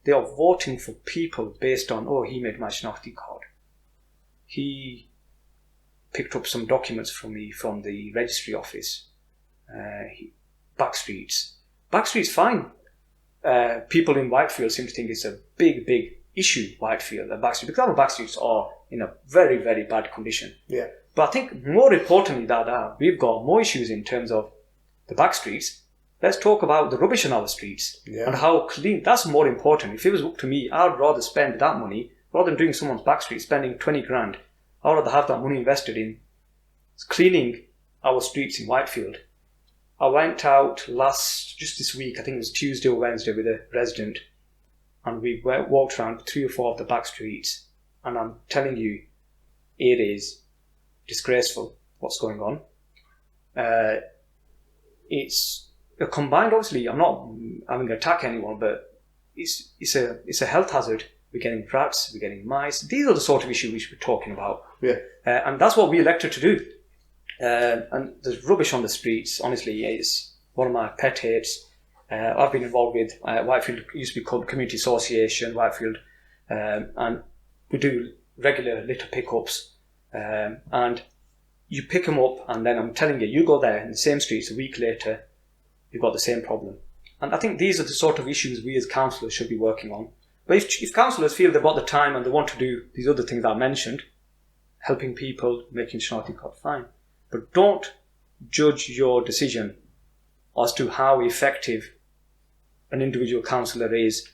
They are voting for people based on, he made my Shinakhti card. He picked up some documents from me from the registry office. Backstreets, fine. People in Whitefield seem to think it's a big issue, Whitefield, because our backstreets are in a very, very bad condition. Yeah. But I think more importantly that we've got more issues in terms of the backstreets. Let's talk about the rubbish on our streets and how clean. That's more important. If it was up to me, I'd rather spend that money rather than doing someone's backstreet, spending 20 grand. I'd rather have that money invested in cleaning our streets in Whitefield. I went out just this week, I think it was Tuesday or Wednesday, with a resident, and we walked around 3 or 4 of the back streets, and I'm telling you, it is disgraceful what's going on. It's a combined, obviously, I'm not having to attack anyone, but it's a health hazard. We're getting rats, we're getting mice. These are the sort of issues we should be talking about. Yeah. And that's what we elected to do. And there's rubbish on the streets, honestly. It's one of my pet hates. I've been involved with Whitefield, used to be called Community Association, Whitefield, and we do regular litter pickups. And you pick them up, and then I'm telling you, you go there in the same streets a week later, you've got the same problem. And I think these are the sort of issues we as councillors should be working on. But if councillors feel they've got the time and they want to do these other things I mentioned, helping people, making Shinakhti card, fine. But don't judge your decision as to how effective an individual councillor is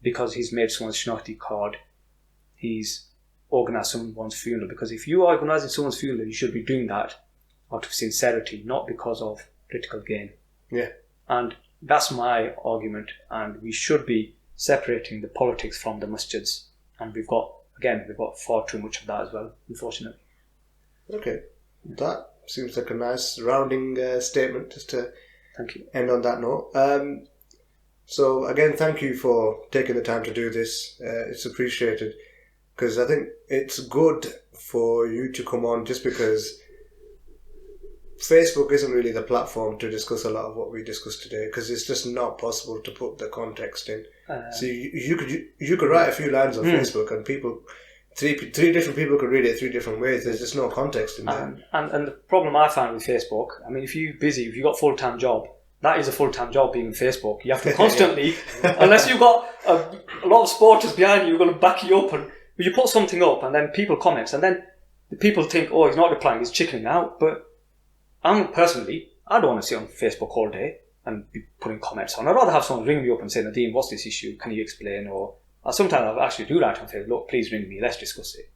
because he's made someone's Shinakhti card, he's organised someone's funeral. Because if you are organising someone's funeral, you should be doing that out of sincerity, not because of political gain. Yeah. And that's my argument. And we should be separating the politics from the masjids. And we've got far too much of that as well, unfortunately. Okay. That seems like a nice rounding statement just to Thank you. End on that note. So again, thank you for taking the time to do this. It's appreciated because I think it's good for you to come on just because Facebook isn't really the platform to discuss a lot of what we discussed today because it's just not possible to put the context in. So you could write a few lines on Facebook and people, three different people could read it 3 different ways. There's just no context in that. And the problem I find with Facebook, I mean, if you've got a full-time job, that is a full-time job being on Facebook. You have to constantly, unless you've got a lot of supporters behind you, you're going to back you up. And you put something up and then people comment and then the people think, he's not replying, he's chickening out. But I don't want to sit on Facebook all day and be putting comments on. I'd rather have someone ring me up and say, Nadeem, what's this issue? Can you explain? Or sometimes I'll actually do that and say, look, please ring me, let's discuss it.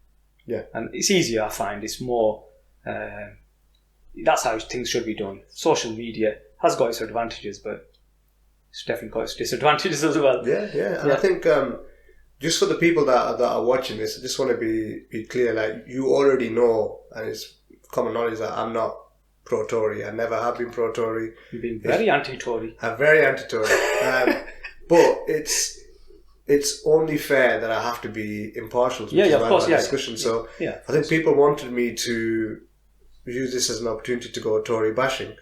Yeah. And it's easier, I find. It's more, that's how things should be done. Social media has got its advantages, but it's definitely got its disadvantages as well. Yeah. And I think just for the people that are watching this, I just want to be clear, like you already know, and it's common knowledge that I'm not pro-Tory. I never have been pro-Tory. You've been very anti-Tory. I'm very anti-Tory. But it's only fair that I have to be impartial to discussion. So I think people wanted me to use this as an opportunity to go Tory bashing.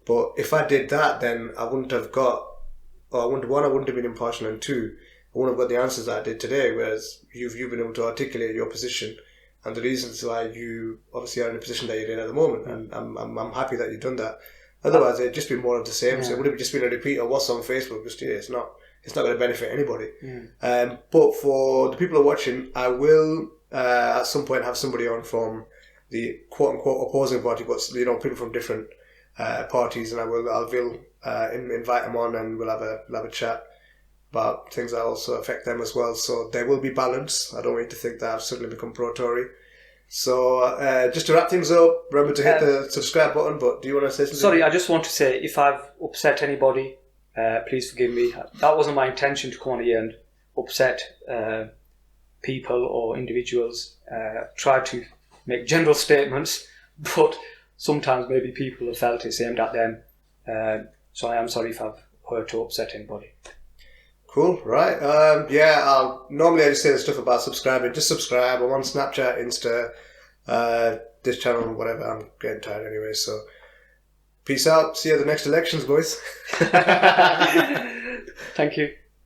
But if I did that, then I wouldn't have been impartial, and 2, I wouldn't have got the answers that I did today, whereas you've been able to articulate your position and the reasons why you obviously are in the position that you're in at the moment, and I'm happy that you've done that. Otherwise, it'd just be more of the same. So it would have just been a repeat of what's on Facebook. It's not going to benefit anybody. But for the people who are watching, I will at some point have somebody on from the quote unquote opposing party, but people from different parties, and I'll invite them on and we'll have a chat. about things that also affect them as well. So there will be balance. I don't want you to think that I've suddenly become pro-Tory. So just to wrap things up, remember to hit the subscribe button. But do you want to say something? Sorry, I just want to say, if I've upset anybody, please forgive me. That wasn't my intention to come on here and upset people or individuals. Try to make general statements, but sometimes maybe people have felt it's aimed at them. So I am sorry if I've hurt or upset anybody. Cool, right. Normally I just say the stuff about subscribing. Just subscribe. I'm on Snapchat, Insta, this channel, whatever. I'm getting tired anyway, so peace out. See you at the next elections, boys. Thank you.